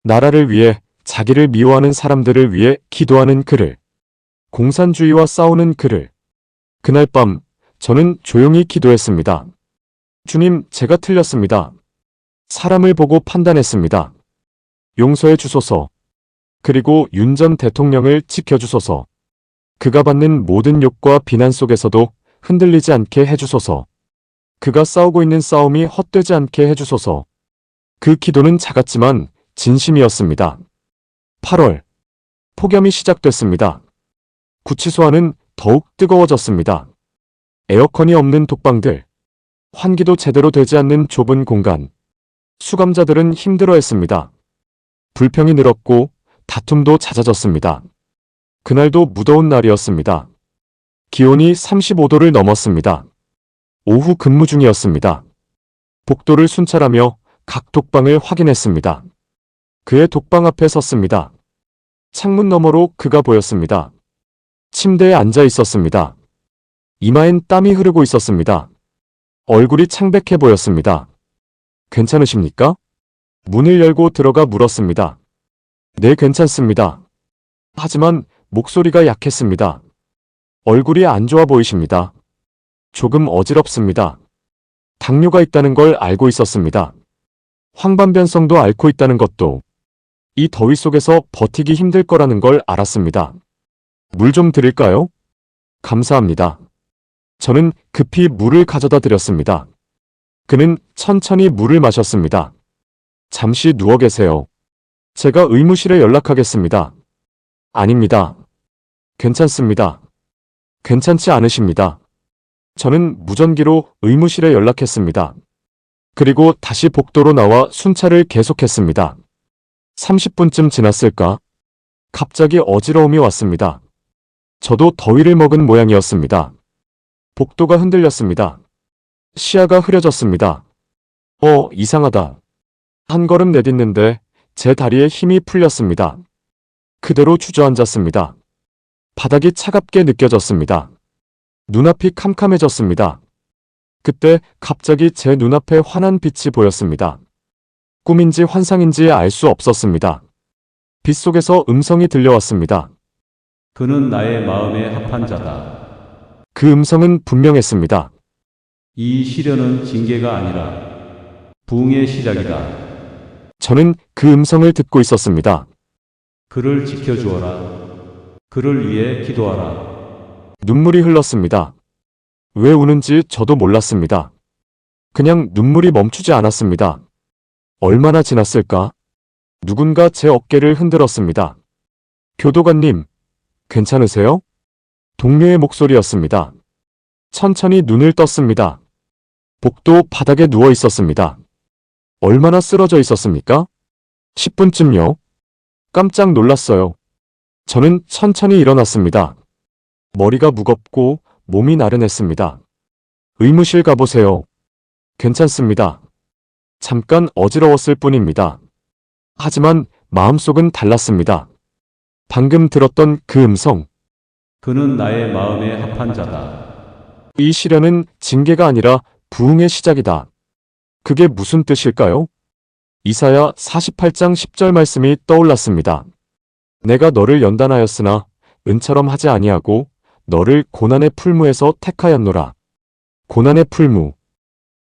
나라를 위해 자기를 미워하는 사람들을 위해 기도하는 그를, 공산주의와 싸우는 그를. 그날 밤 저는 조용히 기도했습니다. 주님, 제가 틀렸습니다. 사람을 보고 판단했습니다. 용서해 주소서. 그리고 윤 전 대통령을 지켜주소서. 그가 받는 모든 욕과 비난 속에서도 흔들리지 않게 해주소서. 그가 싸우고 있는 싸움이 헛되지 않게 해주소서. 그 기도는 작았지만 진심이었습니다. 8월, 폭염이 시작됐습니다. 구치소안은 더욱 뜨거워졌습니다. 에어컨이 없는 독방들, 환기도 제대로 되지 않는 좁은 공간. 수감자들은 힘들어했습니다. 불평이 늘었고 다툼도 잦아졌습니다. 그날도 무더운 날이었습니다. 기온이 35도를 넘었습니다. 오후 근무 중이었습니다. 복도를 순찰하며 각 독방을 확인했습니다. 그의 독방 앞에 섰습니다. 창문 너머로 그가 보였습니다. 침대에 앉아 있었습니다. 이마엔 땀이 흐르고 있었습니다. 얼굴이 창백해 보였습니다. 괜찮으십니까? 문을 열고 들어가 물었습니다. 네, 괜찮습니다. 하지만 목소리가 약했습니다. 얼굴이 안 좋아 보이십니다. 조금 어지럽습니다. 당뇨가 있다는 걸 알고 있었습니다. 황반변성도 앓고 있다는 것도. 이 더위 속에서 버티기 힘들 거라는 걸 알았습니다. 물 좀 드릴까요? 감사합니다. 저는 급히 물을 가져다 드렸습니다. 그는 천천히 물을 마셨습니다. 잠시 누워 계세요. 제가 의무실에 연락하겠습니다. 아닙니다. 괜찮습니다. 괜찮지 않으십니다. 저는 무전기로 의무실에 연락했습니다. 그리고 다시 복도로 나와 순찰을 계속했습니다. 30분쯤 지났을까? 갑자기 어지러움이 왔습니다. 저도 더위를 먹은 모양이었습니다. 복도가 흔들렸습니다. 시야가 흐려졌습니다. 이상하다. 한 걸음 내딛는데 제 다리에 힘이 풀렸습니다. 그대로 주저앉았습니다. 바닥이 차갑게 느껴졌습니다. 눈앞이 캄캄해졌습니다. 그때 갑자기 제 눈앞에 환한 빛이 보였습니다. 꿈인지 환상인지 알 수 없었습니다. 빛 속에서 음성이 들려왔습니다. 그는 나의 마음에 합한 자다. 그 음성은 분명했습니다. 이 시련은 징계가 아니라 부흥의 시작이다. 저는 그 음성을 듣고 있었습니다. 그를 지켜주어라. 그를 위해 기도하라. 눈물이 흘렀습니다. 왜 우는지 저도 몰랐습니다. 그냥 눈물이 멈추지 않았습니다. 얼마나 지났을까? 누군가 제 어깨를 흔들었습니다. 교도관님, 괜찮으세요? 동료의 목소리였습니다. 천천히 눈을 떴습니다. 복도 바닥에 누워 있었습니다. 얼마나 쓰러져 있었습니까? 10분쯤요. 깜짝 놀랐어요. 저는 천천히 일어났습니다. 머리가 무겁고 몸이 나른했습니다. 의무실 가보세요. 괜찮습니다. 잠깐 어지러웠을 뿐입니다. 하지만 마음속은 달랐습니다. 방금 들었던 그 음성, 그는 나의 마음에 합한 자다. 이 시련은 징계가 아니라 부흥의 시작이다. 그게 무슨 뜻일까요? 이사야 48장 10절 말씀이 떠올랐습니다. 내가 너를 연단하였으나 은처럼 하지 아니하고 너를 고난의 풀무에서 택하였노라. 고난의 풀무.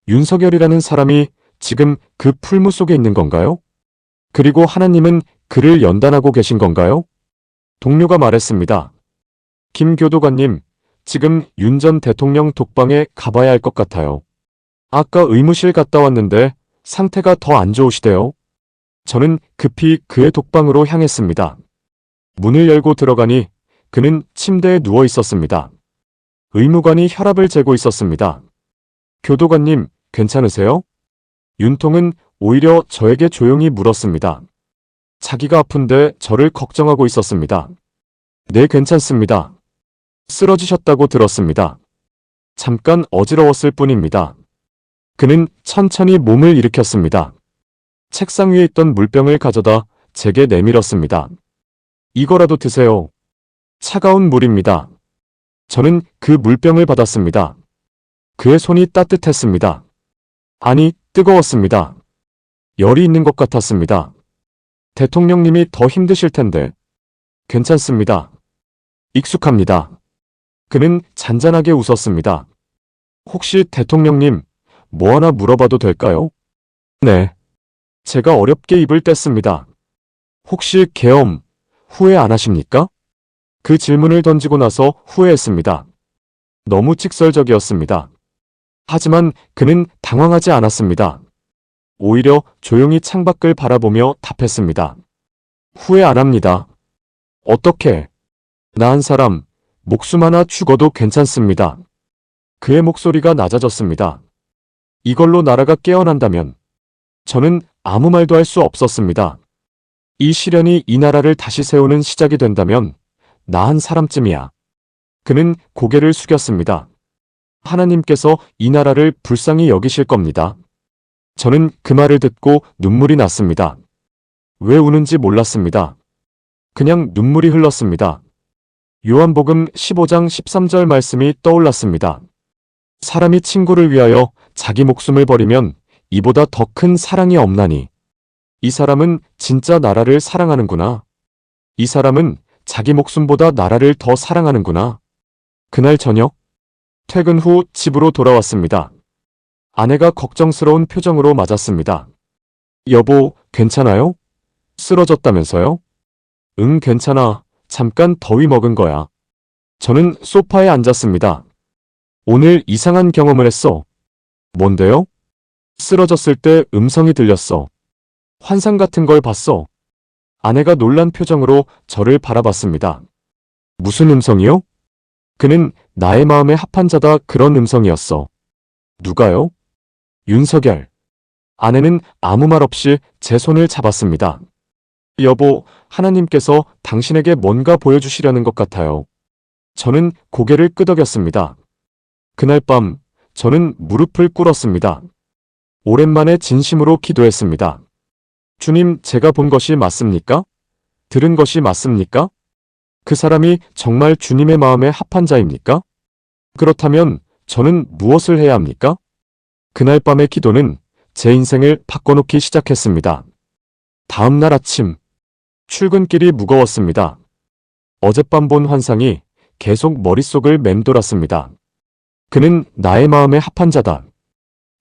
윤석열이라는 사람이 지금 그 풀무 속에 있는 건가요? 그리고 하나님은 그를 연단하고 계신 건가요? 동료가 말했습니다. 김 교도관님, 지금 윤 전 대통령 독방에 가봐야 할 것 같아요. 아까 의무실 갔다 왔는데 상태가 더 안 좋으시대요. 저는 급히 그의 독방으로 향했습니다. 문을 열고 들어가니 그는 침대에 누워 있었습니다. 의무관이 혈압을 재고 있었습니다. 교도관님, 괜찮으세요? 윤통은 오히려 저에게 조용히 물었습니다. 자기가 아픈데 저를 걱정하고 있었습니다. 네, 괜찮습니다. 쓰러지셨다고 들었습니다. 잠깐 어지러웠을 뿐입니다. 그는 천천히 몸을 일으켰습니다. 책상 위에 있던 물병을 가져다 제게 내밀었습니다. 이거라도 드세요. 차가운 물입니다. 저는 그 물병을 받았습니다. 그의 손이 따뜻했습니다. 아니, 뜨거웠습니다. 열이 있는 것 같았습니다. 대통령님이 더 힘드실 텐데. 괜찮습니다. 익숙합니다. 그는 잔잔하게 웃었습니다. 혹시 대통령님, 뭐 하나 물어봐도 될까요? 네. 제가 어렵게 입을 뗐습니다. 혹시 계엄, 후회 안 하십니까? 그 질문을 던지고 나서 후회했습니다. 너무 직설적이었습니다. 하지만 그는 당황하지 않았습니다. 오히려 조용히 창밖을 바라보며 답했습니다. 후회 안 합니다. 어떻게? 나 한 사람, 목숨 하나 죽어도 괜찮습니다. 그의 목소리가 낮아졌습니다. 이걸로 나라가 깨어난다면 저는 아무 말도 할 수 없었습니다. 이 시련이 이 나라를 다시 세우는 시작이 된다면 나 한 사람쯤이야. 그는 고개를 숙였습니다. 하나님께서 이 나라를 불쌍히 여기실 겁니다. 저는 그 말을 듣고 눈물이 났습니다. 왜 우는지 몰랐습니다. 그냥 눈물이 흘렀습니다. 요한복음 15장 13절 말씀이 떠올랐습니다. 사람이 친구를 위하여 자기 목숨을 버리면 이보다 더 큰 사랑이 없나니. 이 사람은 진짜 나라를 사랑하는구나. 이 사람은 자기 목숨보다 나라를 더 사랑하는구나. 그날 저녁, 퇴근 후 집으로 돌아왔습니다. 아내가 걱정스러운 표정으로 맞았습니다. 여보, 괜찮아요? 쓰러졌다면서요? 응, 괜찮아. 잠깐 더위 먹은 거야. 저는 소파에 앉았습니다. 오늘 이상한 경험을 했어. 뭔데요? 쓰러졌을 때 음성이 들렸어. 환상 같은 걸 봤어. 아내가 놀란 표정으로 저를 바라봤습니다. 무슨 음성이요? 그는 나의 마음에 합한 자다 그런 음성이었어. 누가요? 윤석열. 아내는 아무 말 없이 제 손을 잡았습니다. 여보, 하나님께서 당신에게 뭔가 보여주시려는 것 같아요. 저는 고개를 끄덕였습니다. 그날 밤, 저는 무릎을 꿇었습니다. 오랜만에 진심으로 기도했습니다. 주님, 제가 본 것이 맞습니까? 들은 것이 맞습니까? 그 사람이 정말 주님의 마음에 합한 자입니까? 그렇다면 저는 무엇을 해야 합니까? 그날 밤의 기도는 제 인생을 바꿔놓기 시작했습니다. 다음 날 아침, 출근길이 무거웠습니다. 어젯밤 본 환상이 계속 머릿속을 맴돌았습니다. 그는 나의 마음에 합한 자다.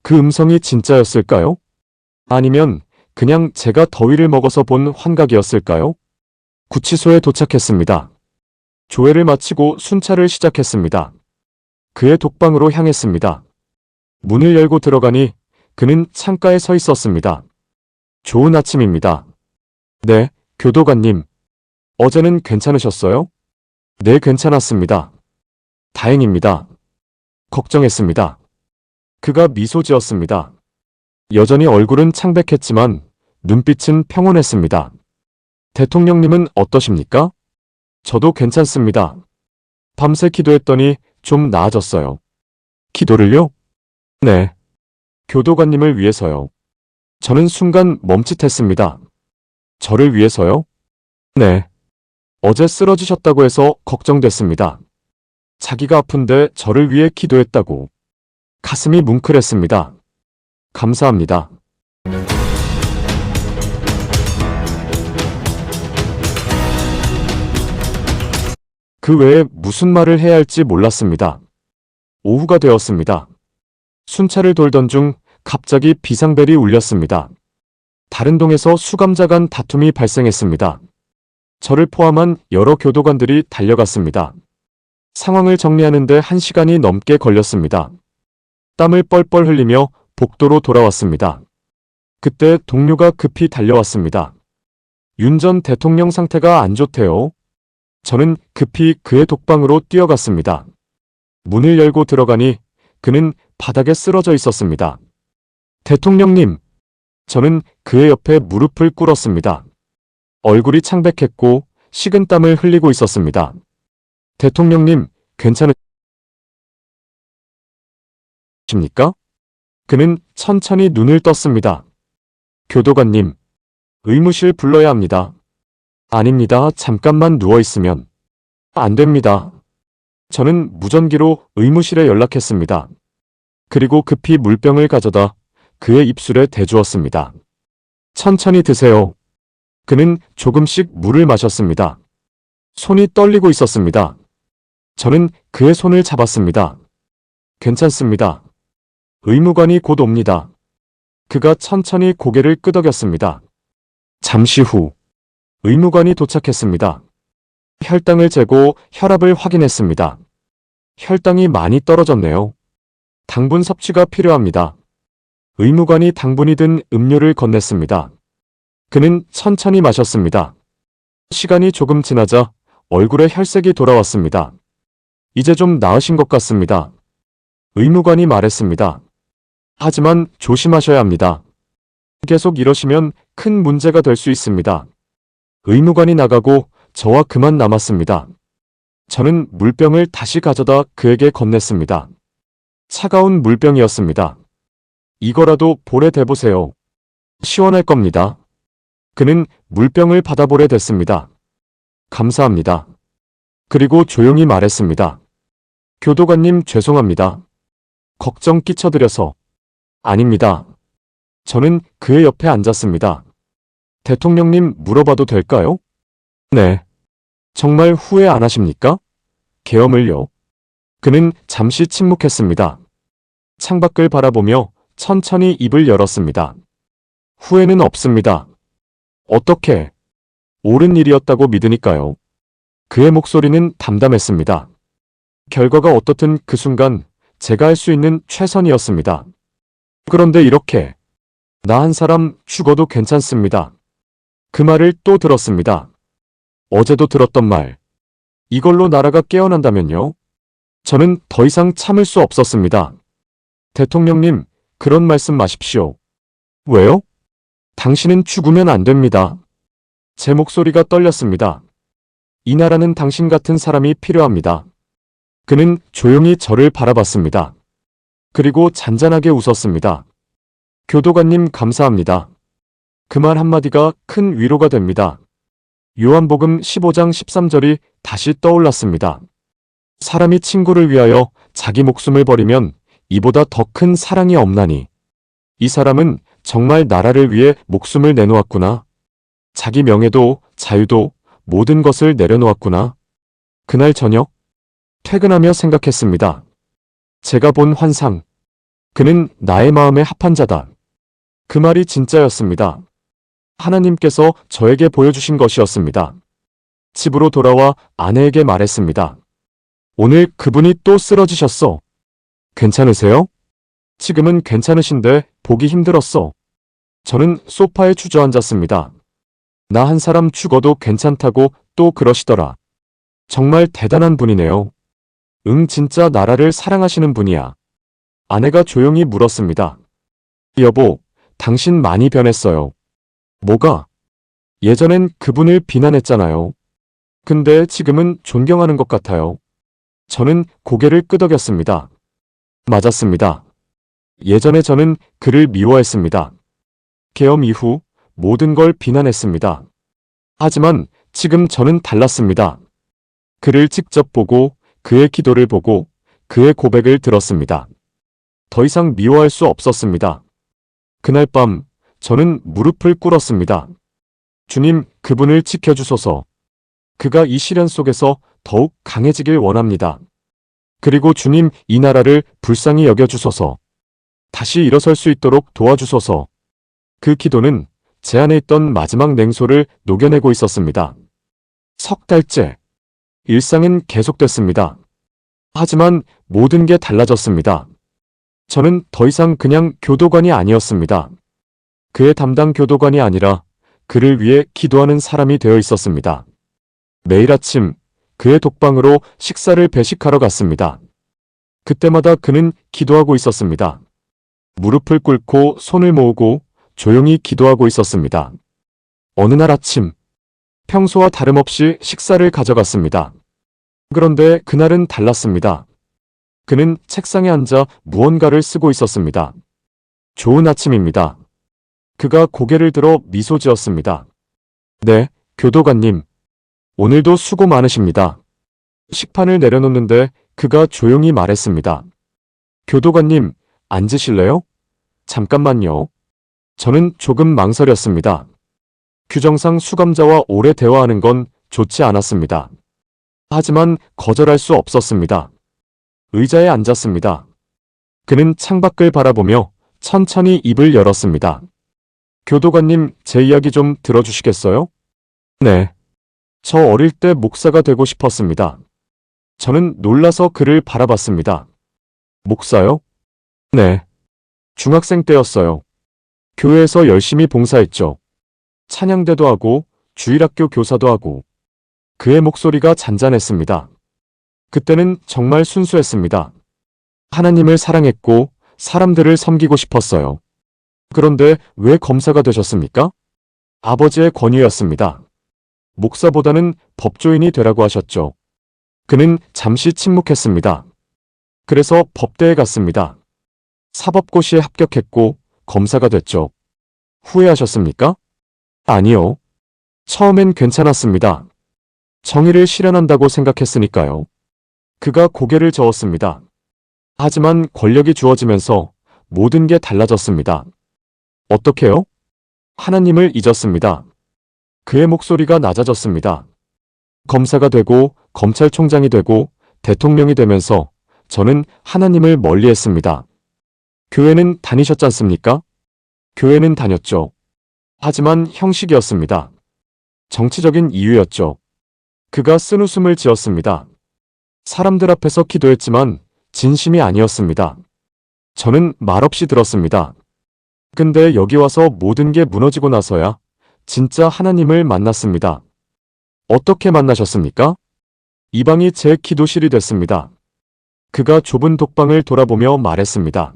그 음성이 진짜였을까요? 아니면 그냥 제가 더위를 먹어서 본 환각이었을까요? 구치소에 도착했습니다. 조회를 마치고 순찰을 시작했습니다. 그의 독방으로 향했습니다. 문을 열고 들어가니 그는 창가에 서 있었습니다. 좋은 아침입니다. 네, 교도관님. 어제는 괜찮으셨어요? 네, 괜찮았습니다. 다행입니다. 걱정했습니다. 그가 미소 지었습니다. 여전히 얼굴은 창백했지만 눈빛은 평온했습니다. 대통령님은 어떠십니까? 저도 괜찮습니다. 밤새 기도했더니 좀 나아졌어요. 기도를요? 네. 교도관님을 위해서요. 저는 순간 멈칫했습니다. 저를 위해서요? 네. 어제 쓰러지셨다고 해서 걱정됐습니다. 자기가 아픈데 저를 위해 기도했다고. 가슴이 뭉클했습니다. 감사합니다. 그 외에 무슨 말을 해야 할지 몰랐습니다. 오후가 되었습니다. 순찰을 돌던 중 갑자기 비상벨이 울렸습니다. 다른 동에서 수감자 간 다툼이 발생했습니다. 저를 포함한 여러 교도관들이 달려갔습니다. 상황을 정리하는데 1시간이 넘게 걸렸습니다. 땀을 뻘뻘 흘리며 복도로 돌아왔습니다. 그때 동료가 급히 달려왔습니다. 윤 전 대통령 상태가 안 좋대요. 저는 급히 그의 독방으로 뛰어갔습니다. 문을 열고 들어가니 그는 바닥에 쓰러져 있었습니다. 대통령님! 저는 그의 옆에 무릎을 꿇었습니다. 얼굴이 창백했고 식은땀을 흘리고 있었습니다. 대통령님, 괜찮으십니까? 그는 천천히 눈을 떴습니다. 교도관님, 의무실 불러야 합니다. 아닙니다. 잠깐만 누워있으면. 안 됩니다. 저는 무전기로 의무실에 연락했습니다. 그리고 급히 물병을 가져다 그의 입술에 대주었습니다. 천천히 드세요. 그는 조금씩 물을 마셨습니다. 손이 떨리고 있었습니다. 저는 그의 손을 잡았습니다. 괜찮습니다. 의무관이 곧 옵니다. 그가 천천히 고개를 끄덕였습니다. 잠시 후 의무관이 도착했습니다. 혈당을 재고 혈압을 확인했습니다. 혈당이 많이 떨어졌네요. 당분 섭취가 필요합니다. 의무관이 당분이 든 음료를 건넸습니다. 그는 천천히 마셨습니다. 시간이 조금 지나자 얼굴에 혈색이 돌아왔습니다. 이제 좀 나으신 것 같습니다. 의무관이 말했습니다. 하지만 조심하셔야 합니다. 계속 이러시면 큰 문제가 될 수 있습니다. 의무관이 나가고 저와 그만 남았습니다. 저는 물병을 다시 가져다 그에게 건넸습니다. 차가운 물병이었습니다. 이거라도 볼에 대보세요. 시원할 겁니다. 그는 물병을 받아보래 댔습니다. 감사합니다. 그리고 조용히 말했습니다. 교도관님 죄송합니다. 걱정 끼쳐드려서. 아닙니다. 저는 그의 옆에 앉았습니다. 대통령님 물어봐도 될까요? 네. 정말 후회 안 하십니까? 계엄을요. 그는 잠시 침묵했습니다. 창밖을 바라보며 천천히 입을 열었습니다. 후회는 없습니다. 어떻게? 옳은 일이었다고 믿으니까요. 그의 목소리는 담담했습니다. 결과가 어떻든 그 순간 제가 할 수 있는 최선이었습니다. 그런데 이렇게 나 한 사람 죽어도 괜찮습니다. 그 말을 또 들었습니다. 어제도 들었던 말. 이걸로 나라가 깨어난다면요? 저는 더 이상 참을 수 없었습니다. 대통령님, 그런 말씀 마십시오. 왜요? 당신은 죽으면 안 됩니다. 제 목소리가 떨렸습니다. 이 나라는 당신 같은 사람이 필요합니다. 그는 조용히 저를 바라봤습니다. 그리고 잔잔하게 웃었습니다. 교도관님 감사합니다. 그 말 한마디가 큰 위로가 됩니다. 요한복음 15장 13절이 다시 떠올랐습니다. 사람이 친구를 위하여 자기 목숨을 버리면 이보다 더 큰 사랑이 없나니. 이 사람은 정말 나라를 위해 목숨을 내놓았구나. 자기 명예도 자유도 모든 것을 내려놓았구나. 그날 저녁 퇴근하며 생각했습니다. 제가 본 환상. 그는 나의 마음에 합한 자다. 그 말이 진짜였습니다. 하나님께서 저에게 보여주신 것이었습니다. 집으로 돌아와 아내에게 말했습니다. 오늘 그분이 또 쓰러지셨어. 괜찮으세요? 지금은 괜찮으신데 보기 힘들었어. 저는 소파에 주저앉았습니다. 나 한 사람 죽어도 괜찮다고 또 그러시더라. 정말 대단한 분이네요. 응, 진짜 나라를 사랑하시는 분이야. 아내가 조용히 물었습니다. 여보, 당신 많이 변했어요. 뭐가? 예전엔 그분을 비난했잖아요. 근데 지금은 존경하는 것 같아요. 저는 고개를 끄덕였습니다. 맞았습니다. 예전에 저는 그를 미워했습니다. 계엄 이후 모든 걸 비난했습니다. 하지만 지금 저는 달랐습니다. 그를 직접 보고 그의 기도를 보고 그의 고백을 들었습니다. 더 이상 미워할 수 없었습니다. 그날 밤 저는 무릎을 꿇었습니다. 주님, 그분을 지켜주소서. 그가 이 시련 속에서 더욱 강해지길 원합니다. 그리고 주님, 이 나라를 불쌍히 여겨주소서. 다시 일어설 수 있도록 도와주소서. 그 기도는 제 안에 있던 마지막 냉소를 녹여내고 있었습니다. 석 달째. 일상은 계속됐습니다. 하지만 모든 게 달라졌습니다. 저는 더 이상 그냥 교도관이 아니었습니다. 그의 담당 교도관이 아니라 그를 위해 기도하는 사람이 되어 있었습니다. 매일 아침 그의 독방으로 식사를 배식하러 갔습니다. 그때마다 그는 기도하고 있었습니다. 무릎을 꿇고 손을 모으고 조용히 기도하고 있었습니다. 어느 날 아침, 평소와 다름없이 식사를 가져갔습니다. 그런데 그날은 달랐습니다. 그는 책상에 앉아 무언가를 쓰고 있었습니다. 좋은 아침입니다. 그가 고개를 들어 미소 지었습니다. 네, 교도관님. 오늘도 수고 많으십니다. 식판을 내려놓는데 그가 조용히 말했습니다. 교도관님, 앉으실래요? 잠깐만요. 저는 조금 망설였습니다. 규정상 수감자와 오래 대화하는 건 좋지 않았습니다. 하지만 거절할 수 없었습니다. 의자에 앉았습니다. 그는 창밖을 바라보며 천천히 입을 열었습니다. 교도관님, 제 이야기 좀 들어주시겠어요? 네. 저 어릴 때 목사가 되고 싶었습니다. 저는 놀라서 그를 바라봤습니다. 목사요? 네. 중학생 때였어요. 교회에서 열심히 봉사했죠. 찬양대도 하고 주일학교 교사도 하고. 그의 목소리가 잔잔했습니다. 그때는 정말 순수했습니다. 하나님을 사랑했고 사람들을 섬기고 싶었어요. 그런데 왜 검사가 되셨습니까? 아버지의 권유였습니다. 목사보다는 법조인이 되라고 하셨죠. 그는 잠시 침묵했습니다. 그래서 법대에 갔습니다. 사법고시에 합격했고 검사가 됐죠. 후회하셨습니까? 아니요. 처음엔 괜찮았습니다. 정의를 실현한다고 생각했으니까요. 그가 고개를 저었습니다. 하지만 권력이 주어지면서 모든 게 달라졌습니다. 어떻게요? 하나님을 잊었습니다. 그의 목소리가 낮아졌습니다. 검사가 되고 검찰총장이 되고 대통령이 되면서 저는 하나님을 멀리했습니다. 교회는 다니셨지 않습니까? 교회는 다녔죠. 하지만 형식이었습니다. 정치적인 이유였죠. 그가 쓴웃음을 지었습니다. 사람들 앞에서 기도했지만 진심이 아니었습니다. 저는 말없이 들었습니다. 근데 여기 와서 모든 게 무너지고 나서야 진짜 하나님을 만났습니다. 어떻게 만나셨습니까? 이 방이 제 기도실이 됐습니다. 그가 좁은 독방을 돌아보며 말했습니다.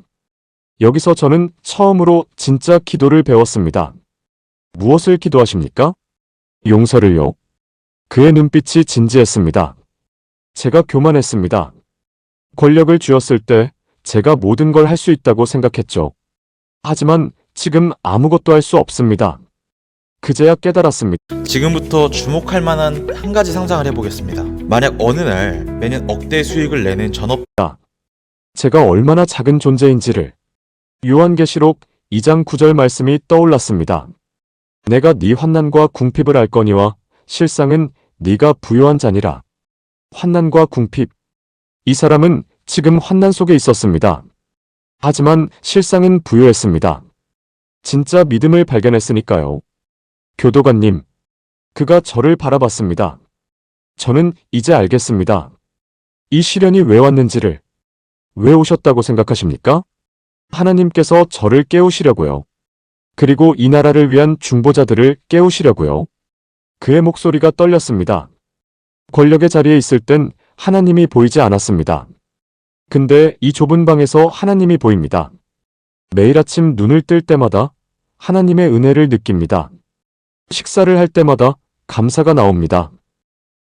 여기서 저는 처음으로 진짜 기도를 배웠습니다. 무엇을 기도하십니까? 용서를요. 그의 눈빛이 진지했습니다. 제가 교만했습니다. 권력을 쥐었을 때 제가 모든 걸 할 수 있다고 생각했죠. 하지만 지금 아무것도 할 수 없습니다. 그제야 깨달았습니다. 지금부터 주목할 만한 한 가지 상상을 해보겠습니다. 만약 어느 날 매년 억대 수익을 내는 전업 제가 얼마나 작은 존재인지를. 요한계시록 2장 9절 말씀이 떠올랐습니다. 내가 네 환난과 궁핍을 알거니와 실상은 네가 부요한 자니라. 환난과 궁핍. 이 사람은 지금 환난 속에 있었습니다. 하지만 실상은 부요했습니다. 진짜 믿음을 발견했으니까요. 교도관님, 그가 저를 바라봤습니다. 저는 이제 알겠습니다. 이 시련이 왜 왔는지를. 왜 오셨다고 생각하십니까? 하나님께서 저를 깨우시려고요. 그리고 이 나라를 위한 중보자들을 깨우시려고요. 그의 목소리가 떨렸습니다. 권력의 자리에 있을 땐 하나님이 보이지 않았습니다. 근데 이 좁은 방에서 하나님이 보입니다. 매일 아침 눈을 뜰 때마다 하나님의 은혜를 느낍니다. 식사를 할 때마다 감사가 나옵니다.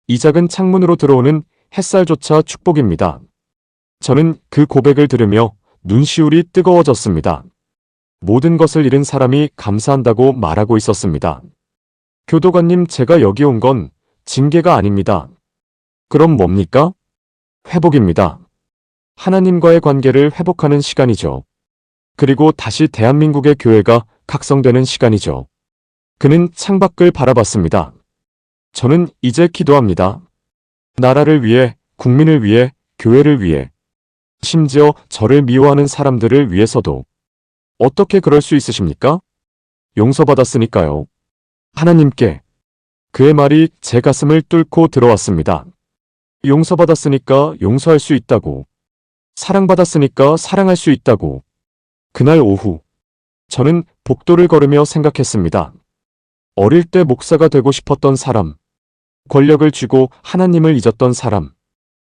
이 작은 창문으로 들어오는 햇살조차 축복입니다. 저는 그 고백을 들으며 눈시울이 뜨거워졌습니다. 모든 것을 잃은 사람이 감사한다고 말하고 있었습니다. 교도관님, 제가 여기 온 건 징계가 아닙니다. 그럼 뭡니까? 회복입니다. 하나님과의 관계를 회복하는 시간이죠. 그리고 다시 대한민국의 교회가 각성되는 시간이죠. 그는 창밖을 바라봤습니다. 저는 이제 기도합니다. 나라를 위해, 국민을 위해, 교회를 위해, 심지어 저를 미워하는 사람들을 위해서도. 어떻게 그럴 수 있으십니까? 용서받았으니까요. 하나님께. 그의 말이 제 가슴을 뚫고 들어왔습니다. 용서받았으니까 용서할 수 있다고. 사랑받았으니까 사랑할 수 있다고. 그날 오후, 저는 복도를 걸으며 생각했습니다. 어릴 때 목사가 되고 싶었던 사람, 권력을 쥐고 하나님을 잊었던 사람,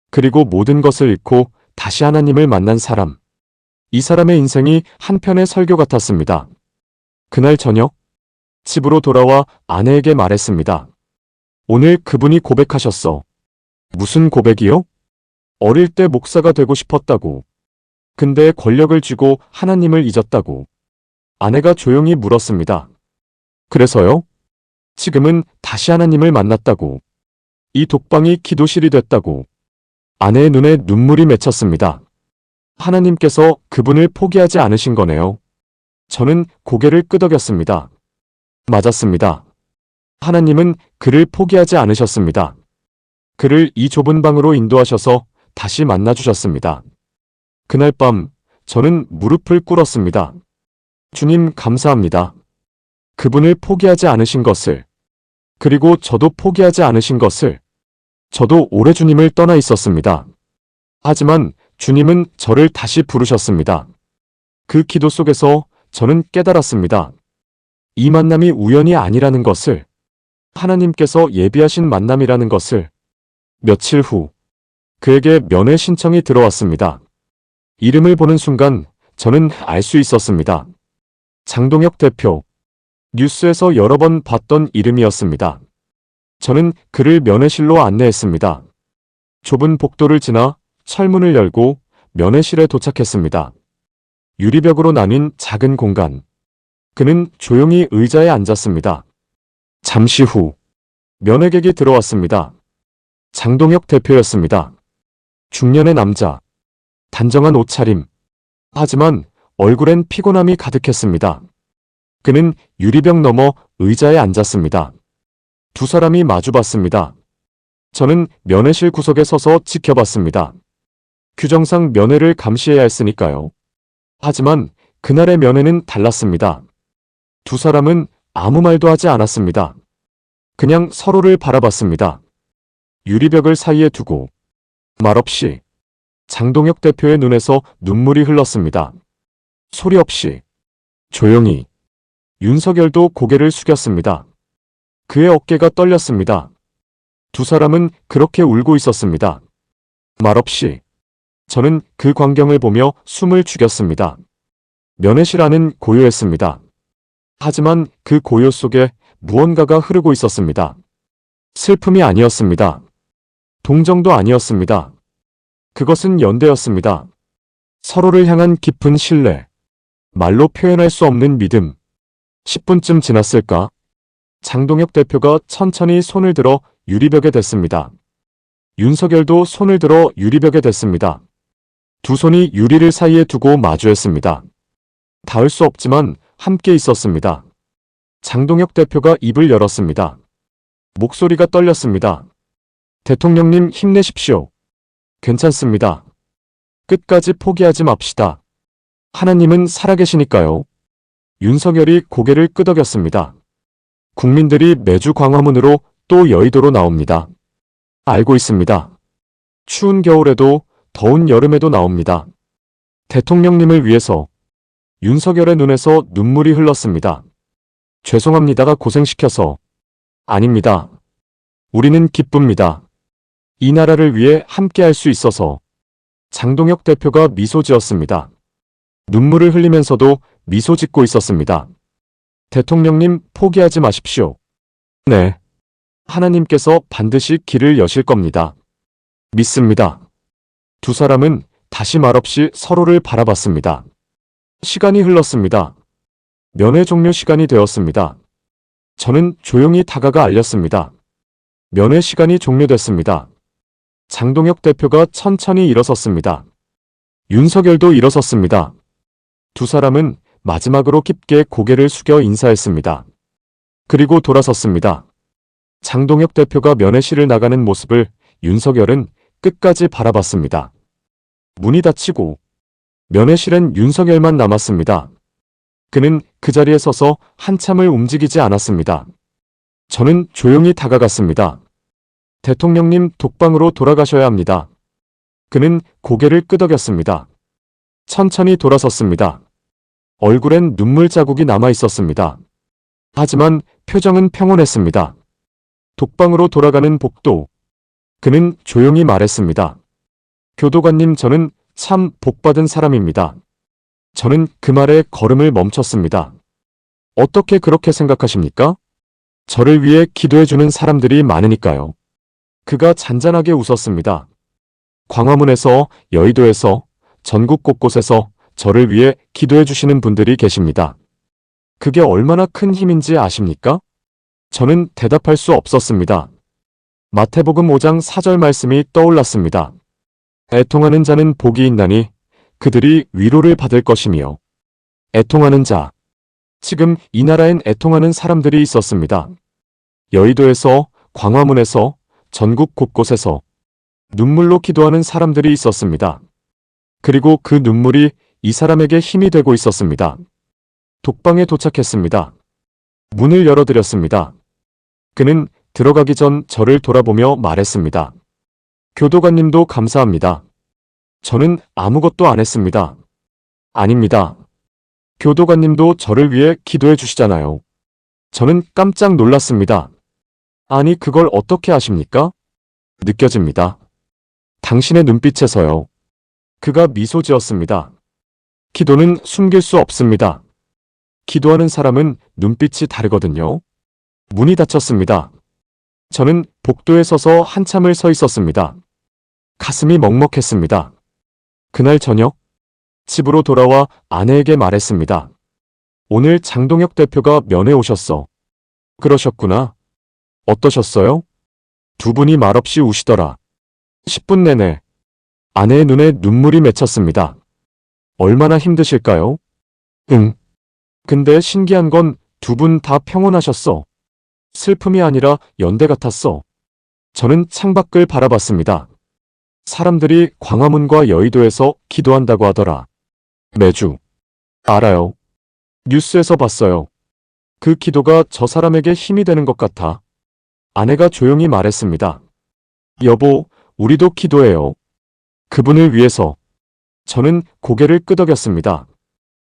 그리고 모든 것을 잃고 다시 하나님을 만난 사람. 이 사람의 인생이 한 편의 설교 같았습니다. 그날 저녁, 집으로 돌아와 아내에게 말했습니다. 오늘 그분이 고백하셨어. 무슨 고백이요? 어릴 때 목사가 되고 싶었다고. 근데 권력을 쥐고 하나님을 잊었다고. 아내가 조용히 물었습니다. 그래서요? 지금은 다시 하나님을 만났다고. 이 독방이 기도실이 됐다고. 아내의 눈에 눈물이 맺혔습니다. 하나님께서 그분을 포기하지 않으신 거네요. 저는 고개를 끄덕였습니다. 맞았습니다. 하나님은 그를 포기하지 않으셨습니다. 그를 이 좁은 방으로 인도하셔서 다시 만나주셨습니다. 그날 밤 저는 무릎을 꿇었습니다. 주님, 감사합니다. 그분을 포기하지 않으신 것을, 그리고 저도 포기하지 않으신 것을. 저도 오래 주님을 떠나 있었습니다. 하지만 주님은 저를 다시 부르셨습니다. 그 기도 속에서 저는 깨달았습니다. 이 만남이 우연이 아니라는 것을, 하나님께서 예비하신 만남이라는 것을. 며칠 후, 그에게 면회 신청이 들어왔습니다. 이름을 보는 순간 저는 알 수 있었습니다. 장동혁 대표. 뉴스에서 여러 번 봤던 이름이었습니다. 저는 그를 면회실로 안내했습니다. 좁은 복도를 지나 철문을 열고 면회실에 도착했습니다. 유리벽으로 나뉜 작은 공간. 그는 조용히 의자에 앉았습니다. 잠시 후, 면회객이 들어왔습니다. 장동혁 대표였습니다. 중년의 남자. 단정한 옷차림. 하지만 얼굴엔 피곤함이 가득했습니다. 그는 유리벽 너머 의자에 앉았습니다. 두 사람이 마주봤습니다. 저는 면회실 구석에 서서 지켜봤습니다. 규정상 면회를 감시해야 했으니까요. 하지만 그날의 면회는 달랐습니다. 두 사람은 아무 말도 하지 않았습니다. 그냥 서로를 바라봤습니다. 유리벽을 사이에 두고. 말없이. 장동혁 대표의 눈에서 눈물이 흘렀습니다. 소리 없이. 조용히. 윤석열도 고개를 숙였습니다. 그의 어깨가 떨렸습니다. 두 사람은 그렇게 울고 있었습니다. 말없이. 저는 그 광경을 보며 숨을 죽였습니다. 면회실 안은 고요했습니다. 하지만 그 고요 속에 무언가가 흐르고 있었습니다. 슬픔이 아니었습니다. 동정도 아니었습니다. 그것은 연대였습니다. 서로를 향한 깊은 신뢰. 말로 표현할 수 없는 믿음. 10분쯤 지났을까? 장동혁 대표가 천천히 손을 들어 유리벽에 댔습니다. 윤석열도 손을 들어 유리벽에 댔습니다. 두 손이 유리를 사이에 두고 마주했습니다. 닿을 수 없지만 함께 있었습니다. 장동혁 대표가 입을 열었습니다. 목소리가 떨렸습니다. 대통령님, 힘내십시오. 괜찮습니다. 끝까지 포기하지 맙시다. 하나님은 살아계시니까요. 윤석열이 고개를 끄덕였습니다. 국민들이 매주 광화문으로 또 여의도로 나옵니다. 알고 있습니다. 추운 겨울에도 더운 여름에도 나옵니다. 대통령님을 위해서. 윤석열의 눈에서 눈물이 흘렀습니다. 죄송합니다가 고생시켜서. 아닙니다. 우리는 기쁩니다. 이 나라를 위해 함께할 수 있어서. 장동혁 대표가 미소 지었습니다. 눈물을 흘리면서도 미소 짓고 있었습니다. 대통령님, 포기하지 마십시오. 네. 하나님께서 반드시 길을 여실 겁니다. 믿습니다. 두 사람은 다시 말없이 서로를 바라봤습니다. 시간이 흘렀습니다. 면회 종료 시간이 되었습니다. 저는 조용히 다가가 알렸습니다. 면회 시간이 종료됐습니다. 장동혁 대표가 천천히 일어섰습니다. 윤석열도 일어섰습니다. 두 사람은 마지막으로 깊게 고개를 숙여 인사했습니다. 그리고 돌아섰습니다. 장동혁 대표가 면회실을 나가는 모습을 윤석열은 끝까지 바라봤습니다. 문이 닫히고 면회실엔 윤석열만 남았습니다. 그는 그 자리에 서서 한참을 움직이지 않았습니다. 저는 조용히 다가갔습니다. 대통령님, 독방으로 돌아가셔야 합니다. 그는 고개를 끄덕였습니다. 천천히 돌아섰습니다. 얼굴엔 눈물 자국이 남아 있었습니다. 하지만 표정은 평온했습니다. 독방으로 돌아가는 복도. 그는 조용히 말했습니다. 교도관님, 저는 참 복받은 사람입니다. 저는 그 말에 걸음을 멈췄습니다. 어떻게 그렇게 생각하십니까? 저를 위해 기도해주는 사람들이 많으니까요. 그가 잔잔하게 웃었습니다. 광화문에서, 여의도에서, 전국 곳곳에서 저를 위해 기도해주시는 분들이 계십니다. 그게 얼마나 큰 힘인지 아십니까? 저는 대답할 수 없었습니다. 마태복음 5장 4절 말씀이 떠올랐습니다. 애통하는 자는 복이 있나니 그들이 위로를 받을 것이며. 애통하는 자. 지금 이 나라엔 애통하는 사람들이 있었습니다. 여의도에서, 광화문에서, 전국 곳곳에서 눈물로 기도하는 사람들이 있었습니다. 그리고 그 눈물이 이 사람에게 힘이 되고 있었습니다. 독방에 도착했습니다. 문을 열어드렸습니다. 그는 들어가기 전 저를 돌아보며 말했습니다. 교도관님도 감사합니다. 저는 아무것도 안 했습니다. 아닙니다. 교도관님도 저를 위해 기도해 주시잖아요. 저는 깜짝 놀랐습니다. 아니, 그걸 어떻게 아십니까? 느껴집니다. 당신의 눈빛에서요. 그가 미소 지었습니다. 기도는 숨길 수 없습니다. 기도하는 사람은 눈빛이 다르거든요. 문이 닫혔습니다. 저는 복도에 서서 한참을 서 있었습니다. 가슴이 먹먹했습니다. 그날 저녁, 집으로 돌아와 아내에게 말했습니다. 오늘 장동혁 대표가 면회 오셨어. 그러셨구나. 어떠셨어요? 두 분이 말없이 우시더라. 10분 내내 아내의 눈에 눈물이 맺혔습니다. 얼마나 힘드실까요? 응. 근데 신기한 건 두 분 다 평온하셨어. 슬픔이 아니라 연대 같았어. 저는 창밖을 바라봤습니다. 사람들이 광화문과 여의도에서 기도한다고 하더라. 매주. 알아요. 뉴스에서 봤어요. 그 기도가 저 사람에게 힘이 되는 것 같아. 아내가 조용히 말했습니다. 여보, 우리도 기도해요. 그분을 위해서. 저는 고개를 끄덕였습니다.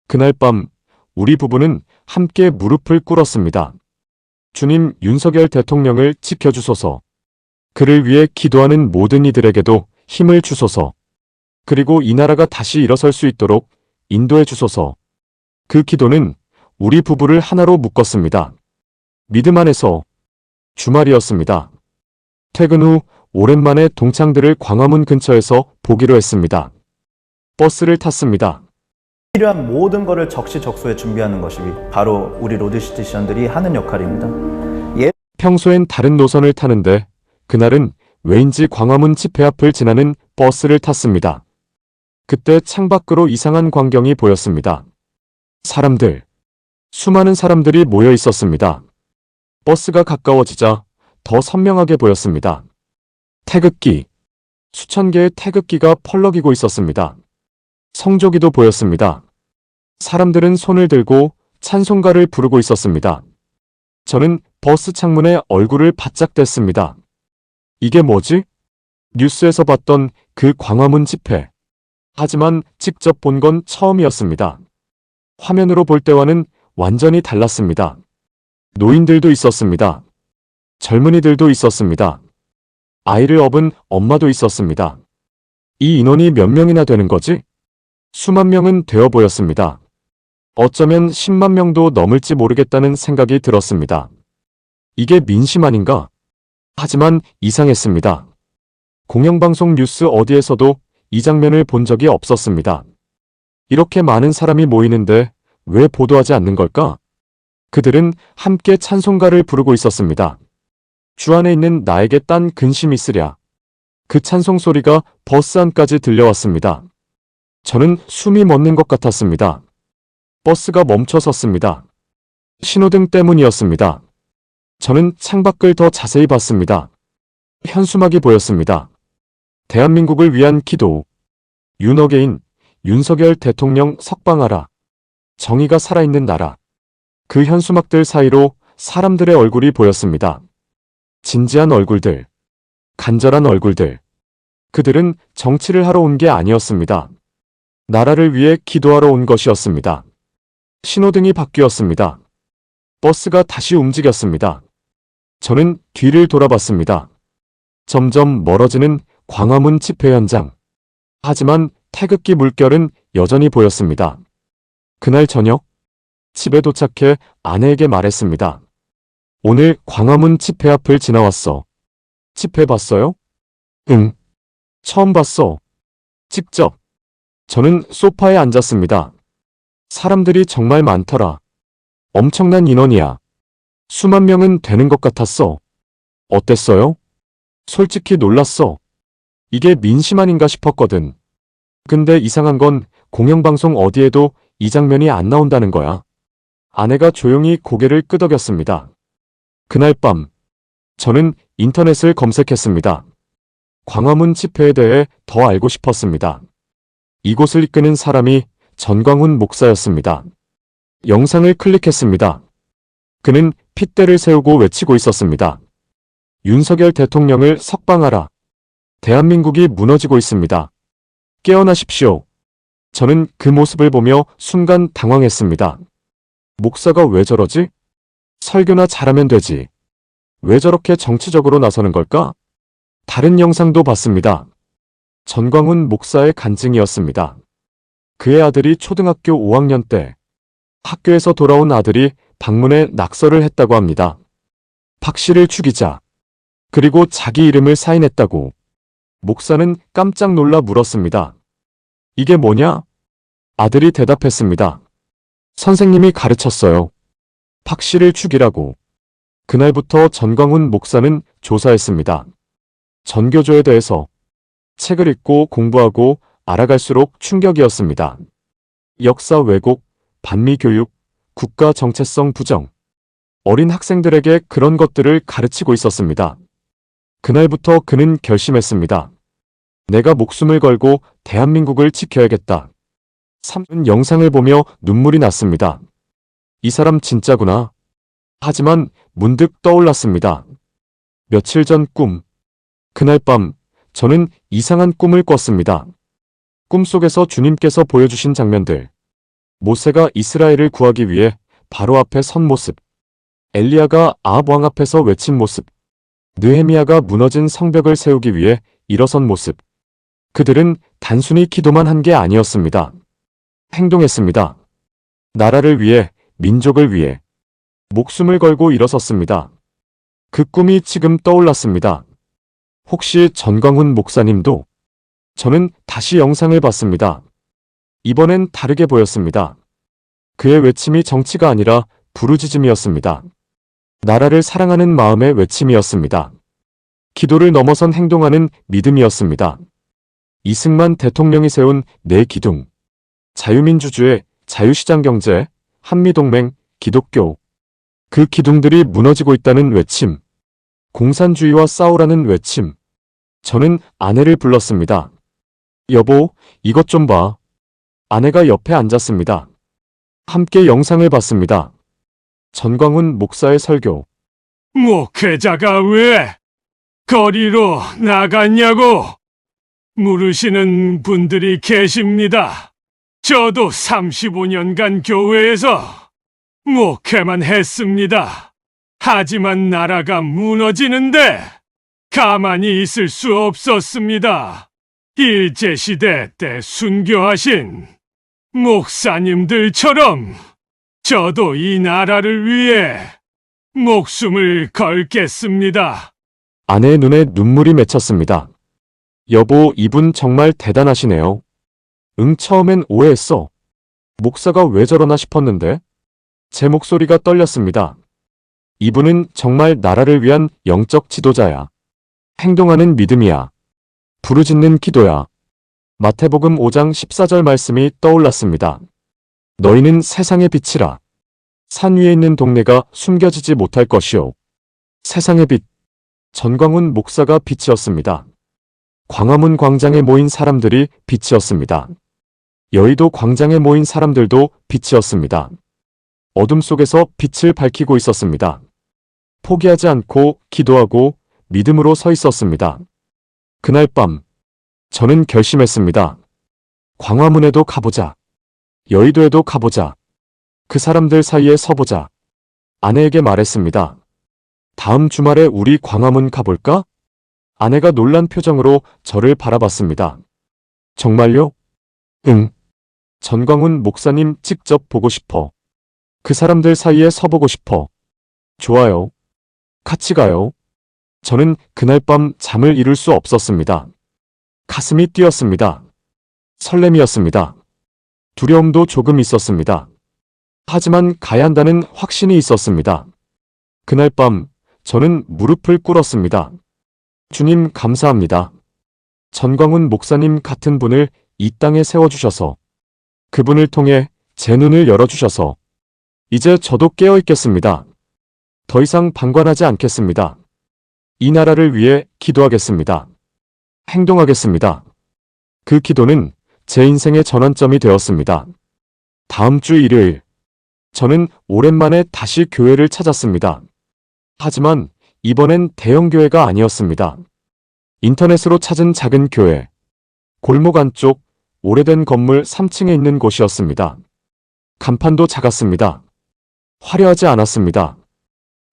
그날 밤 우리 부부는 함께 무릎을 꿇었습니다. 주님, 윤석열 대통령을 지켜주소서. 그를 위해 기도하는 모든 이들에게도 힘을 주소서. 그리고 이 나라가 다시 일어설 수 있도록 인도해 주소서. 그 기도는 우리 부부를 하나로 묶었습니다. 믿음 안에서. 주말이었습니다. 퇴근 후 오랜만에 동창들을 광화문 근처에서 보기로 했습니다. 버스를 탔습니다. 필요한 모든 것을 적시적소에 준비하는 것이 바로 우리 로드시티션들이 하는 역할입니다. 평소엔 다른 노선을 타는데 그날은 왜인지 광화문 집회 앞을 지나는 버스를 탔습니다. 그때 창밖으로 이상한 광경이 보였습니다. 사람들. 수많은 사람들이 모여 있었습니다. 버스가 가까워지자 더 선명하게 보였습니다. 태극기. 수천 개의 태극기가 펄럭이고 있었습니다. 성조기도 보였습니다. 사람들은 손을 들고 찬송가를 부르고 있었습니다. 저는 버스 창문에 얼굴을 바짝 댔습니다. 이게 뭐지? 뉴스에서 봤던 그 광화문 집회. 하지만 직접 본 건 처음이었습니다. 화면으로 볼 때와는 완전히 달랐습니다. 노인들도 있었습니다. 젊은이들도 있었습니다. 아이를 업은 엄마도 있었습니다. 이 인원이 몇 명이나 되는 거지? 수만 명은 되어 보였습니다. 어쩌면 10만 명도 넘을지 모르겠다는 생각이 들었습니다. 이게 민심 아닌가? 하지만 이상했습니다. 공영방송 뉴스 어디에서도 이 장면을 본 적이 없었습니다. 이렇게 많은 사람이 모이는데 왜 보도하지 않는 걸까? 그들은 함께 찬송가를 부르고 있었습니다. 주 안에 있는 나에게 딴 근심이 있으랴. 그 찬송 소리가 버스 안까지 들려왔습니다. 저는 숨이 멎는 것 같았습니다. 버스가 멈춰 섰습니다. 신호등 때문이었습니다. 저는 창밖을 더 자세히 봤습니다. 현수막이 보였습니다. 대한민국을 위한 기도. 윤어게인 윤석열 대통령 석방하라. 정의가 살아있는 나라. 그 현수막들 사이로 사람들의 얼굴이 보였습니다. 진지한 얼굴들. 간절한 얼굴들. 그들은 정치를 하러 온 게 아니었습니다. 나라를 위해 기도하러 온 것이었습니다. 신호등이 바뀌었습니다. 버스가 다시 움직였습니다. 저는 뒤를 돌아봤습니다. 점점 멀어지는 광화문 집회 현장. 하지만 태극기 물결은 여전히 보였습니다. 그날 저녁, 집에 도착해 아내에게 말했습니다. 오늘 광화문 집회 앞을 지나왔어. 집회 봤어요? 응. 처음 봤어. 직접. 저는 소파에 앉았습니다. 사람들이 정말 많더라. 엄청난 인원이야. 수만 명은 되는 것 같았어. 어땠어요? 솔직히 놀랐어. 이게 민심 아닌가 싶었거든. 근데 이상한 건 공영방송 어디에도 이 장면이 안 나온다는 거야. 아내가 조용히 고개를 끄덕였습니다. 그날 밤, 저는 인터넷을 검색했습니다. 광화문 집회에 대해 더 알고 싶었습니다. 이곳을 이끄는 사람이 전광훈 목사였습니다. 영상을 클릭했습니다. 그는 핏대를 세우고 외치고 있었습니다. 윤석열 대통령을 석방하라. 대한민국이 무너지고 있습니다. 깨어나십시오. 저는 그 모습을 보며 순간 당황했습니다. 목사가 왜 저러지? 설교나 잘하면 되지. 왜 저렇게 정치적으로 나서는 걸까? 다른 영상도 봤습니다. 전광훈 목사의 간증이었습니다. 그의 아들이 초등학교 5학년 때 학교에서 돌아온 아들이 방문에 낙서를 했다고 합니다. 박 씨를 죽이자. 그리고 자기 이름을 사인했다고. 목사는 깜짝 놀라 물었습니다. 이게 뭐냐? 아들이 대답했습니다. 선생님이 가르쳤어요. 박 씨를 죽이라고. 그날부터 전광훈 목사는 조사했습니다. 전교조에 대해서 책을 읽고 공부하고 알아갈수록 충격이었습니다. 역사 왜곡, 반미 교육, 국가 정체성 부정. 어린 학생들에게 그런 것들을 가르치고 있었습니다. 그날부터 그는 결심했습니다. 내가 목숨을 걸고 대한민국을 지켜야겠다. 3분 영상을 보며 눈물이 났습니다. 이 사람 진짜구나. 하지만 문득 떠올랐습니다. 며칠 전 꿈. 그날 밤 저는 이상한 꿈을 꿨습니다. 꿈속에서 주님께서 보여주신 장면들. 모세가 이스라엘을 구하기 위해 바로 앞에 선 모습. 엘리야가 아합 왕 앞에서 외친 모습. 느헤미야가 무너진 성벽을 세우기 위해 일어선 모습. 그들은 단순히 기도만 한 게 아니었습니다. 행동했습니다. 나라를 위해, 민족을 위해 목숨을 걸고 일어섰습니다. 그 꿈이 지금 떠올랐습니다. 혹시 전광훈 목사님도? 저는 다시 영상을 봤습니다. 이번엔 다르게 보였습니다. 그의 외침이 정치가 아니라 부르짖음이었습니다. 나라를 사랑하는 마음의 외침이었습니다. 기도를 넘어선 행동하는 믿음이었습니다. 이승만 대통령이 세운 네 기둥. 자유민주주의, 자유시장 경제, 한미동맹, 기독교. 그 기둥들이 무너지고 있다는 외침. 공산주의와 싸우라는 외침. 저는 아내를 불렀습니다. 여보, 이것 좀 봐. 아내가 옆에 앉았습니다. 함께 영상을 봤습니다. 전광훈 목사의 설교. 목회자가 왜 거리로 나갔냐고 물으시는 분들이 계십니다. 저도 35년간 교회에서 목회만 했습니다. 하지만 나라가 무너지는데 가만히 있을 수 없었습니다. 일제시대 때 순교하신 목사님들처럼 저도 이 나라를 위해 목숨을 걸겠습니다. 아내의 눈에 눈물이 맺혔습니다. 여보, 이분 정말 대단하시네요. 응, 처음엔 오해했어. 목사가 왜 저러나 싶었는데 제 목소리가 떨렸습니다. 이분은 정말 나라를 위한 영적 지도자야. 행동하는 믿음이야. 부르짖는 기도야. 마태복음 5장 14절 말씀이 떠올랐습니다. 너희는 세상의 빛이라. 산 위에 있는 동네가 숨겨지지 못할 것이요. 세상의 빛. 전광훈 목사가 빛이었습니다. 광화문 광장에 모인 사람들이 빛이었습니다. 여의도 광장에 모인 사람들도 빛이었습니다. 어둠 속에서 빛을 밝히고 있었습니다. 포기하지 않고 기도하고 믿음으로 서 있었습니다. 그날 밤 저는 결심했습니다. 광화문에도 가보자. 여의도에도 가보자. 그 사람들 사이에 서보자. 아내에게 말했습니다. 다음 주말에 우리 광화문 가볼까? 아내가 놀란 표정으로 저를 바라봤습니다. 정말요? 응. 전광훈 목사님 직접 보고 싶어. 그 사람들 사이에 서보고 싶어. 좋아요. 같이 가요. 저는 그날 밤 잠을 이룰 수 없었습니다. 가슴이 뛰었습니다. 설렘이었습니다. 두려움도 조금 있었습니다. 하지만 가야 한다는 확신이 있었습니다. 그날 밤 저는 무릎을 꿇었습니다. 주님 감사합니다. 전광훈 목사님 같은 분을 이 땅에 세워주셔서 그분을 통해 제 눈을 열어주셔서 이제 저도 깨어있겠습니다. 더 이상 방관하지 않겠습니다. 이 나라를 위해 기도하겠습니다. 행동하겠습니다. 그 기도는 제 인생의 전환점이 되었습니다. 다음 주 일요일, 저는 오랜만에 다시 교회를 찾았습니다. 하지만 이번엔 대형 교회가 아니었습니다. 인터넷으로 찾은 작은 교회, 골목 안쪽 오래된 건물 3층에 있는 곳이었습니다. 간판도 작았습니다. 화려하지 않았습니다.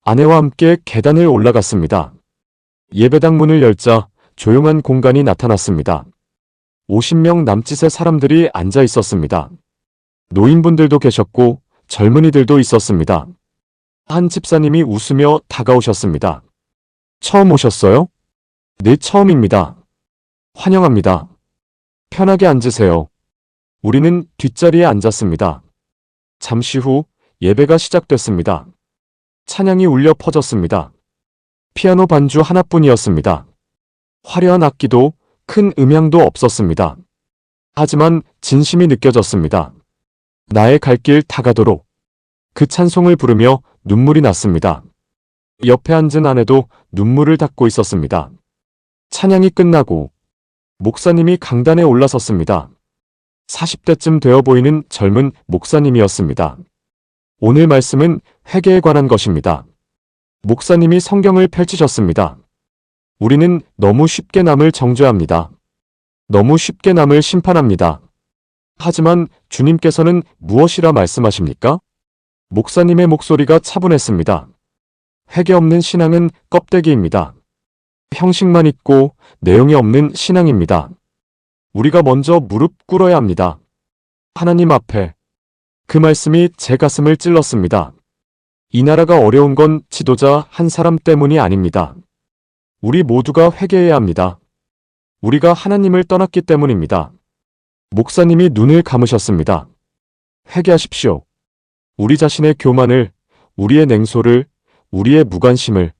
아내와 함께 계단을 올라갔습니다. 예배당 문을 열자 조용한 공간이 나타났습니다. 50명 남짓의 사람들이 앉아 있었습니다. 노인분들도 계셨고 젊은이들도 있었습니다. 한 집사님이 웃으며 다가오셨습니다. 처음 오셨어요? 네, 처음입니다. 환영합니다. 편하게 앉으세요. 우리는 뒷자리에 앉았습니다. 잠시 후 예배가 시작됐습니다. 찬양이 울려 퍼졌습니다. 피아노 반주 하나뿐이었습니다. 화려한 악기도 큰 음향도 없었습니다. 하지만 진심이 느껴졌습니다. 나의 갈 길 다가도록 그 찬송을 부르며 눈물이 났습니다. 옆에 앉은 아내도 눈물을 닦고 있었습니다. 찬양이 끝나고 목사님이 강단에 올라섰습니다. 40대쯤 되어 보이는 젊은 목사님이었습니다. 오늘 말씀은 회개에 관한 것입니다. 목사님이 성경을 펼치셨습니다. 우리는 너무 쉽게 남을 정죄합니다. 너무 쉽게 남을 심판합니다. 하지만 주님께서는 무엇이라 말씀하십니까? 목사님의 목소리가 차분했습니다. 회개 없는 신앙은 껍데기입니다. 형식만 있고 내용이 없는 신앙입니다. 우리가 먼저 무릎 꿇어야 합니다. 하나님 앞에. 그 말씀이 제 가슴을 찔렀습니다. 이 나라가 어려운 건 지도자 한 사람 때문이 아닙니다. 우리 모두가 회개해야 합니다. 우리가 하나님을 떠났기 때문입니다. 목사님이 눈을 감으셨습니다. 회개하십시오. 우리 자신의 교만을, 우리의 냉소를, 우리의 무관심을.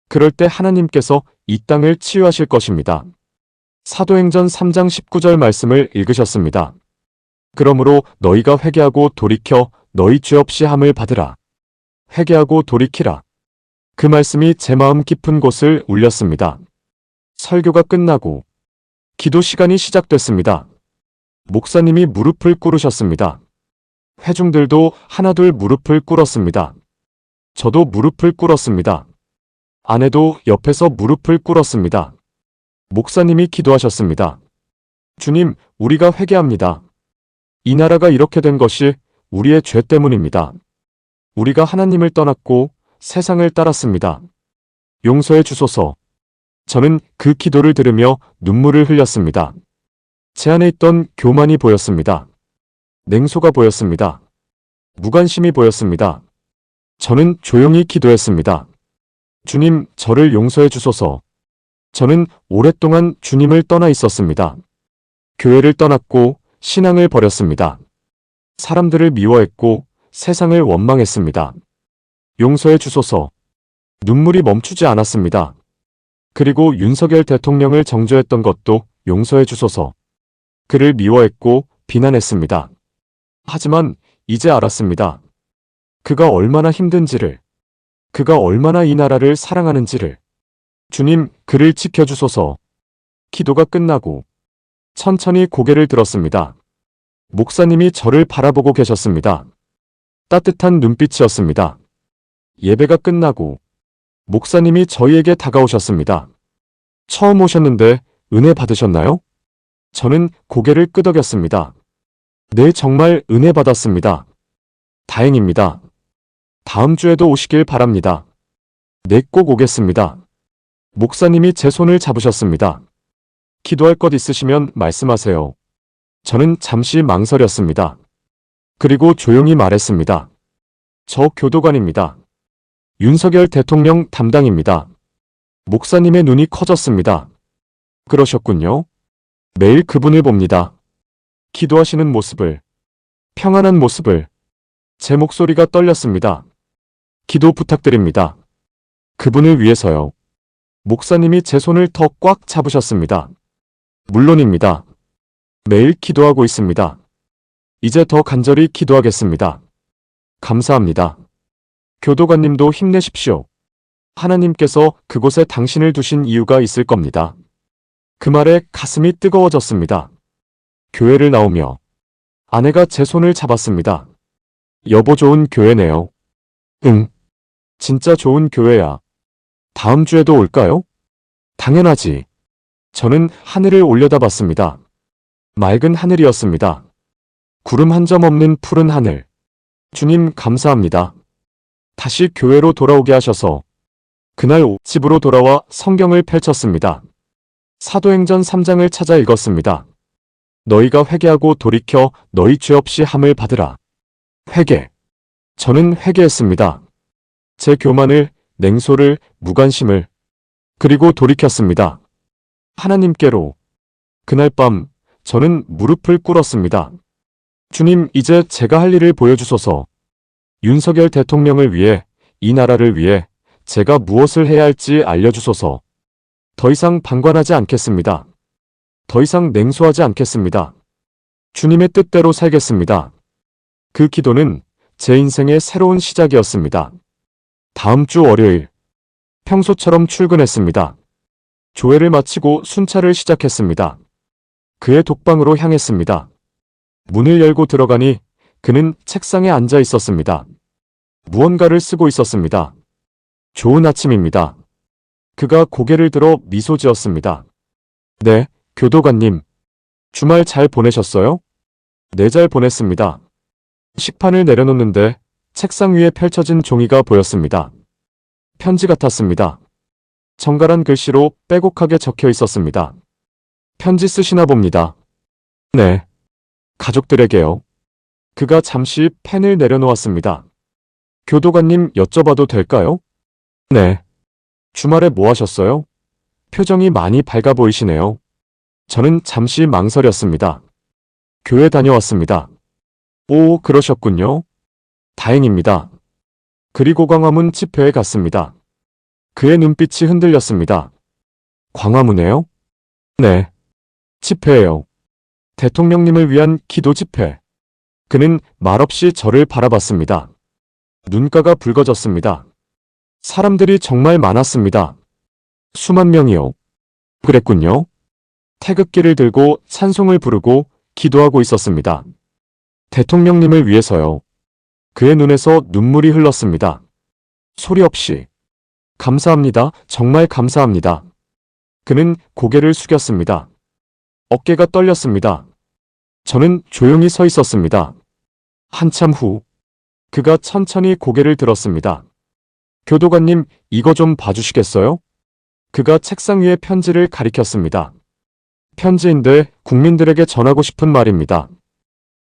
그럴 때 하나님께서 이 땅을 치유하실 것입니다. 사도행전 3장 19절 말씀을 읽으셨습니다. 그러므로 너희가 회개하고 돌이켜 너희 죄 없이 함을 받으라. 회개하고 돌이키라. 그 말씀이 제 마음 깊은 곳을 울렸습니다. 설교가 끝나고 기도 시간이 시작됐습니다. 목사님이 무릎을 꿇으셨습니다. 회중들도 하나둘 무릎을 꿇었습니다. 저도 무릎을 꿇었습니다. 아내도 옆에서 무릎을 꿇었습니다. 목사님이 기도하셨습니다. 주님, 우리가 회개합니다. 이 나라가 이렇게 된 것이 우리의 죄 때문입니다. 우리가 하나님을 떠났고 세상을 따랐습니다. 용서해 주소서. 저는 그 기도를 들으며 눈물을 흘렸습니다. 제 안에 있던 교만이 보였습니다. 냉소가 보였습니다. 무관심이 보였습니다. 저는 조용히 기도했습니다. 주님, 저를 용서해 주소서. 저는 오랫동안 주님을 떠나 있었습니다. 교회를 떠났고 신앙을 버렸습니다. 사람들을 미워했고 세상을 원망했습니다. 용서해 주소서. 눈물이 멈추지 않았습니다. 그리고 윤석열 대통령을 정죄했던 것도 용서해 주소서. 그를 미워했고 비난했습니다. 하지만 이제 알았습니다. 그가 얼마나 힘든지를, 그가 얼마나 이 나라를 사랑하는지를. 주님, 그를 지켜주소서. 기도가 끝나고 천천히 고개를 들었습니다. 목사님이 저를 바라보고 계셨습니다. 따뜻한 눈빛이었습니다. 예배가 끝나고 목사님이 저희에게 다가오셨습니다. 처음 오셨는데 은혜 받으셨나요? 저는 고개를 끄덕였습니다. 네, 정말 은혜 받았습니다. 다행입니다. 다음 주에도 오시길 바랍니다. 네, 꼭 오겠습니다. 목사님이 제 손을 잡으셨습니다. 기도할 것 있으시면 말씀하세요. 저는 잠시 망설였습니다. 그리고 조용히 말했습니다. 저 교도관입니다. 윤석열 대통령 담당입니다. 목사님의 눈이 커졌습니다. 그러셨군요. 매일 그분을 봅니다. 기도하시는 모습을, 평안한 모습을. 제 목소리가 떨렸습니다. 기도 부탁드립니다. 그분을 위해서요. 목사님이 제 손을 더 꽉 잡으셨습니다. 물론입니다. 매일 기도하고 있습니다. 이제 더 간절히 기도하겠습니다. 감사합니다. 교도관님도 힘내십시오. 하나님께서 그곳에 당신을 두신 이유가 있을 겁니다. 그 말에 가슴이 뜨거워졌습니다. 교회를 나오며 아내가 제 손을 잡았습니다. 여보, 좋은 교회네요. 응. 진짜 좋은 교회야. 다음 주에도 올까요? 당연하지. 저는 하늘을 올려다봤습니다. 맑은 하늘이었습니다. 구름 한 점 없는 푸른 하늘. 주님, 감사합니다. 다시 교회로 돌아오게 하셔서 그날 집으로 돌아와 성경을 펼쳤습니다. 사도행전 3장을 찾아 읽었습니다. 너희가 회개하고 돌이켜 너희 죄 없이 함을 받으라. 회개. 저는 회개했습니다. 제 교만을, 냉소를, 무관심을. 그리고 돌이켰습니다. 하나님께로. 그날 밤 저는 무릎을 꿇었습니다. 주님, 이제 제가 할 일을 보여주소서. 윤석열 대통령을 위해, 이 나라를 위해 제가 무엇을 해야 할지 알려주소서. 더 이상 방관하지 않겠습니다. 더 이상 냉소하지 않겠습니다. 주님의 뜻대로 살겠습니다. 그 기도는 제 인생의 새로운 시작이었습니다. 다음 주 월요일, 평소처럼 출근했습니다. 조회를 마치고 순찰을 시작했습니다. 그의 독방으로 향했습니다. 문을 열고 들어가니 그는 책상에 앉아 있었습니다. 무언가를 쓰고 있었습니다. 좋은 아침입니다. 그가 고개를 들어 미소 지었습니다. 네, 교도관님. 주말 잘 보내셨어요? 네, 잘 보냈습니다. 식판을 내려놓는데 책상 위에 펼쳐진 종이가 보였습니다. 편지 같았습니다. 정갈한 글씨로 빼곡하게 적혀 있었습니다. 편지 쓰시나 봅니다. 네. 가족들에게요. 그가 잠시 펜을 내려놓았습니다. 교도관님, 여쭤봐도 될까요? 네. 주말에 뭐 하셨어요? 표정이 많이 밝아 보이시네요. 저는 잠시 망설였습니다. 교회 다녀왔습니다. 오, 그러셨군요. 다행입니다. 그리고 광화문 집회에 갔습니다. 그의 눈빛이 흔들렸습니다. 광화문에요? 네. 집회예요. 대통령님을 위한 기도 집회. 그는 말없이 저를 바라봤습니다. 눈가가 붉어졌습니다. 사람들이 정말 많았습니다. 수만 명이요. 그랬군요. 태극기를 들고 찬송을 부르고 기도하고 있었습니다. 대통령님을 위해서요. 그의 눈에서 눈물이 흘렀습니다. 소리 없이. 감사합니다. 정말 감사합니다. 그는 고개를 숙였습니다. 어깨가 떨렸습니다. 저는 조용히 서 있었습니다. 한참 후, 그가 천천히 고개를 들었습니다. 교도관님, 이거 좀 봐주시겠어요? 그가 책상 위에 편지를 가리켰습니다. 편지인데 국민들에게 전하고 싶은 말입니다.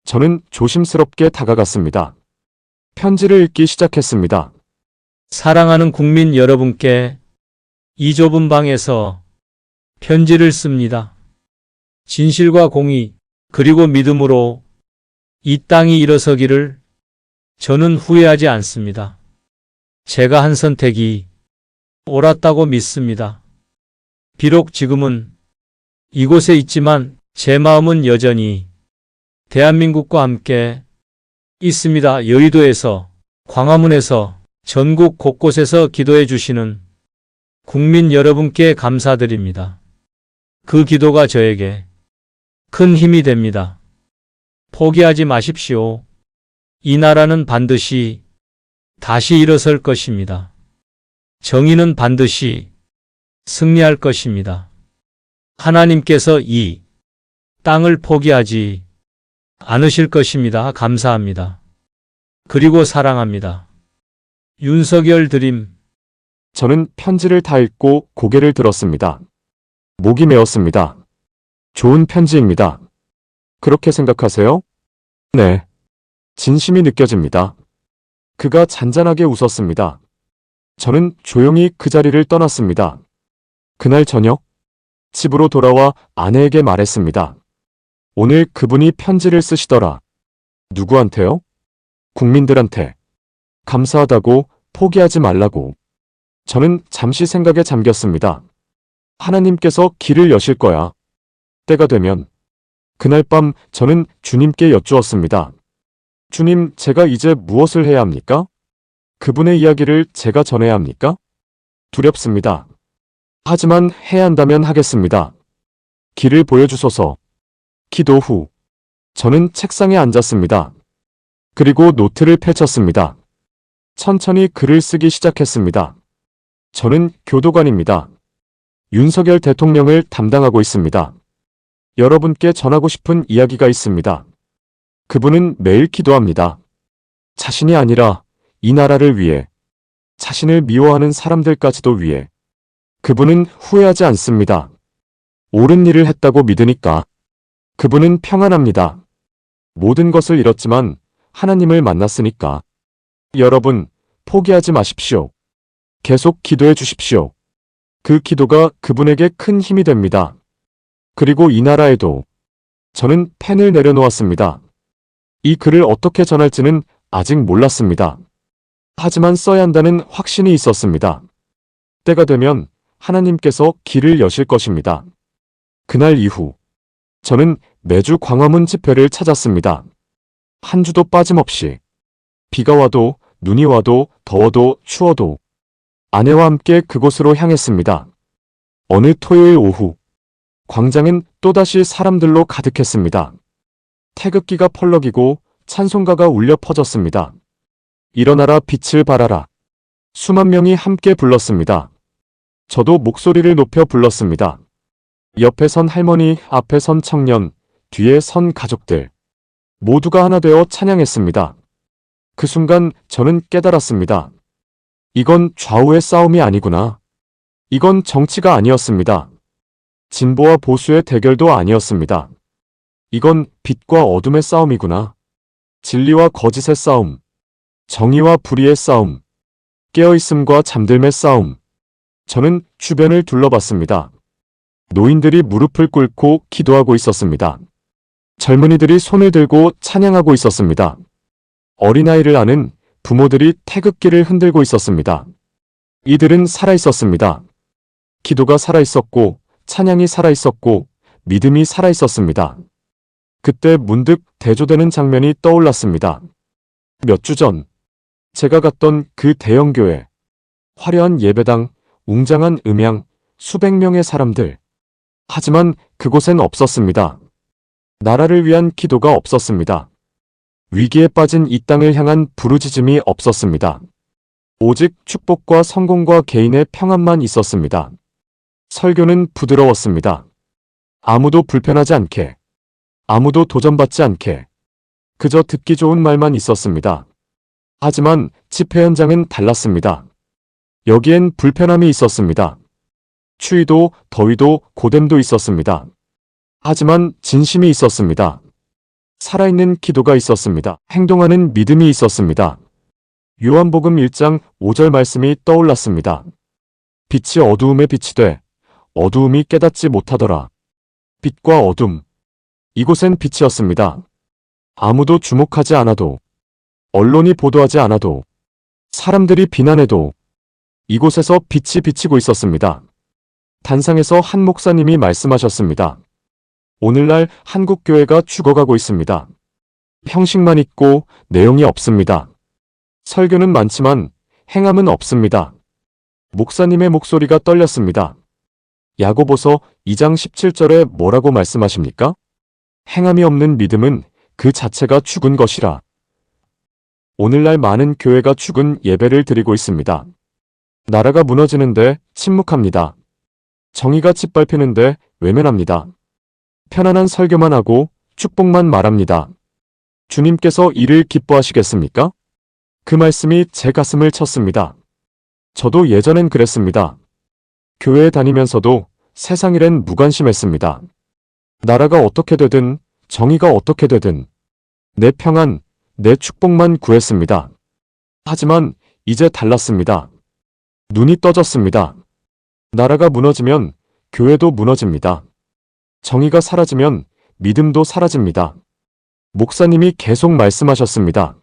저는 조심스럽게 다가갔습니다. 편지를 읽기 시작했습니다. 사랑하는 국민 여러분께 이 좁은 방에서 편지를 씁니다. 진실과 공의, 그리고 믿음으로 이 땅이 일어서기를 저는 후회하지 않습니다. 제가 한 선택이 옳았다고 믿습니다. 비록 지금은 이곳에 있지만 제 마음은 여전히 대한민국과 함께 있습니다. 여의도에서, 광화문에서, 전국 곳곳에서 기도해 주시는 국민 여러분께 감사드립니다. 그 기도가 저에게 큰 힘이 됩니다. 포기하지 마십시오. 이 나라는 반드시 다시 일어설 것입니다. 정의는 반드시 승리할 것입니다. 하나님께서 이 땅을 포기하지 않으실 것입니다. 감사합니다. 그리고 사랑합니다. 윤석열 드림. 저는 편지를 다 읽고 고개를 들었습니다. 목이 메었습니다. 좋은 편지입니다. 그렇게 생각하세요? 네. 진심이 느껴집니다. 그가 잔잔하게 웃었습니다. 저는 조용히 그 자리를 떠났습니다. 그날 저녁, 집으로 돌아와 아내에게 말했습니다. 오늘 그분이 편지를 쓰시더라. 누구한테요? 국민들한테. 감사하다고, 포기하지 말라고. 저는 잠시 생각에 잠겼습니다. 하나님께서 길을 여실 거야. 때가 되면. 그날 밤 저는 주님께 여쭈었습니다. 주님, 제가 이제 무엇을 해야 합니까? 그분의 이야기를 제가 전해야 합니까? 두렵습니다. 하지만 해야 한다면 하겠습니다. 길을 보여주소서. 기도 후, 저는 책상에 앉았습니다. 그리고 노트를 펼쳤습니다. 천천히 글을 쓰기 시작했습니다. 저는 교도관입니다. 윤석열 대통령을 담당하고 있습니다. 여러분께 전하고 싶은 이야기가 있습니다. 그분은 매일 기도합니다. 자신이 아니라 이 나라를 위해, 자신을 미워하는 사람들까지도 위해. 그분은 후회하지 않습니다. 옳은 일을 했다고 믿으니까. 그분은 평안합니다. 모든 것을 잃었지만 하나님을 만났으니까. 여러분, 포기하지 마십시오. 계속 기도해 주십시오. 그 기도가 그분에게 큰 힘이 됩니다. 그리고 이 나라에도. 저는 펜을 내려놓았습니다. 이 글을 어떻게 전할지는 아직 몰랐습니다. 하지만 써야 한다는 확신이 있었습니다. 때가 되면 하나님께서 길을 여실 것입니다. 그날 이후 저는 매주 광화문 집회를 찾았습니다. 한 주도 빠짐없이. 비가 와도 눈이 와도 더워도 추워도 아내와 함께 그곳으로 향했습니다. 어느 토요일 오후 광장은 또다시 사람들로 가득했습니다. 태극기가 펄럭이고 찬송가가 울려 퍼졌습니다. 일어나라 빛을 발하라. 수만 명이 함께 불렀습니다. 저도 목소리를 높여 불렀습니다. 옆에 선 할머니, 앞에 선 청년, 뒤에 선 가족들. 모두가 하나 되어 찬양했습니다. 그 순간 저는 깨달았습니다. 이건 좌우의 싸움이 아니구나. 이건 정치가 아니었습니다. 진보와 보수의 대결도 아니었습니다. 이건 빛과 어둠의 싸움이구나. 진리와 거짓의 싸움. 정의와 불의의 싸움. 깨어있음과 잠들매 싸움. 저는 주변을 둘러봤습니다. 노인들이 무릎을 꿇고 기도하고 있었습니다. 젊은이들이 손을 들고 찬양하고 있었습니다. 어린아이를 아는 부모들이 태극기를 흔들고 있었습니다. 이들은 살아있었습니다. 기도가 살아있었고, 찬양이 살아있었고, 믿음이 살아있었습니다. 그때 문득 대조되는 장면이 떠올랐습니다. 몇 주 전, 제가 갔던 그 대형교회, 화려한 예배당, 웅장한 음향, 수백 명의 사람들. 하지만 그곳엔 없었습니다. 나라를 위한 기도가 없었습니다. 위기에 빠진 이 땅을 향한 부르짖음이 없었습니다. 오직 축복과 성공과 개인의 평안만 있었습니다. 설교는 부드러웠습니다. 아무도 불편하지 않게, 아무도 도전받지 않게, 그저 듣기 좋은 말만 있었습니다. 하지만 집회 현장은 달랐습니다. 여기엔 불편함이 있었습니다. 추위도, 더위도, 고됨도 있었습니다. 하지만 진심이 있었습니다. 살아있는 기도가 있었습니다. 행동하는 믿음이 있었습니다. 요한복음 1장 5절 말씀이 떠올랐습니다. 빛이 어두움에 빛이 돼 어두움이 깨닫지 못하더라. 빛과 어둠. 이곳엔 빛이었습니다. 아무도 주목하지 않아도, 언론이 보도하지 않아도, 사람들이 비난해도 이곳에서 빛이 비치고 있었습니다. 단상에서 한 목사님이 말씀하셨습니다. 오늘날 한국 교회가 죽어가고 있습니다. 형식만 있고 내용이 없습니다. 설교는 많지만 행함은 없습니다. 목사님의 목소리가 떨렸습니다. 야고보서 2장 17절에 뭐라고 말씀하십니까? 행함이 없는 믿음은 그 자체가 죽은 것이라. 오늘날 많은 교회가 죽은 예배를 드리고 있습니다. 나라가 무너지는데 침묵합니다. 정의가 짓밟히는데 외면합니다. 편안한 설교만 하고 축복만 말합니다. 주님께서 이를 기뻐하시겠습니까? 그 말씀이 제 가슴을 쳤습니다. 저도 예전엔 그랬습니다. 교회에 다니면서도 세상 일엔 무관심했습니다. 나라가 어떻게 되든 정의가 어떻게 되든 내 평안, 내 축복만 구했습니다. 하지만 이제 달랐습니다. 눈이 떠졌습니다. 나라가 무너지면 교회도 무너집니다. 정의가 사라지면 믿음도 사라집니다. 목사님이 계속 말씀하셨습니다.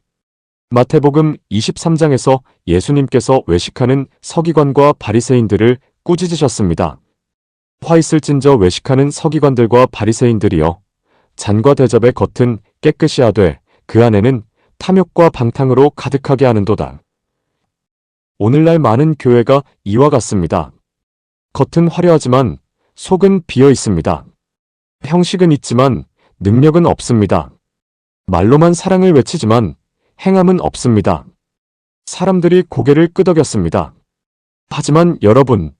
마태복음 23장에서 예수님께서 외식하는 서기관과 바리새인들을 꾸짖으셨습니다. 화 있을진저 외식하는 서기관들과 바리새인들이여, 잔과 대접의 겉은 깨끗이 하되 그 안에는 탐욕과 방탕으로 가득하게 하는도다. 오늘날 많은 교회가 이와 같습니다. 겉은 화려하지만 속은 비어 있습니다. 형식은 있지만 능력은 없습니다. 말로만 사랑을 외치지만 행함은 없습니다. 사람들이 고개를 끄덕였습니다. 하지만 여러분,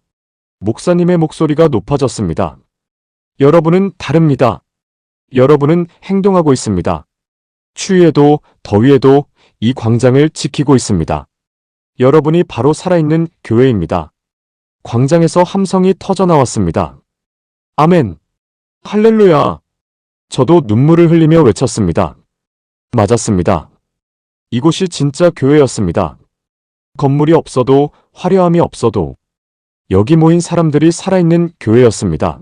목사님의 목소리가 높아졌습니다. 여러분은 다릅니다. 여러분은 행동하고 있습니다. 추위에도 더위에도 이 광장을 지키고 있습니다. 여러분이 바로 살아있는 교회입니다. 광장에서 함성이 터져 나왔습니다. 아멘! 할렐루야! 저도 눈물을 흘리며 외쳤습니다. 맞았습니다. 이곳이 진짜 교회였습니다. 건물이 없어도 화려함이 없어도 여기 모인 사람들이 살아있는 교회였습니다.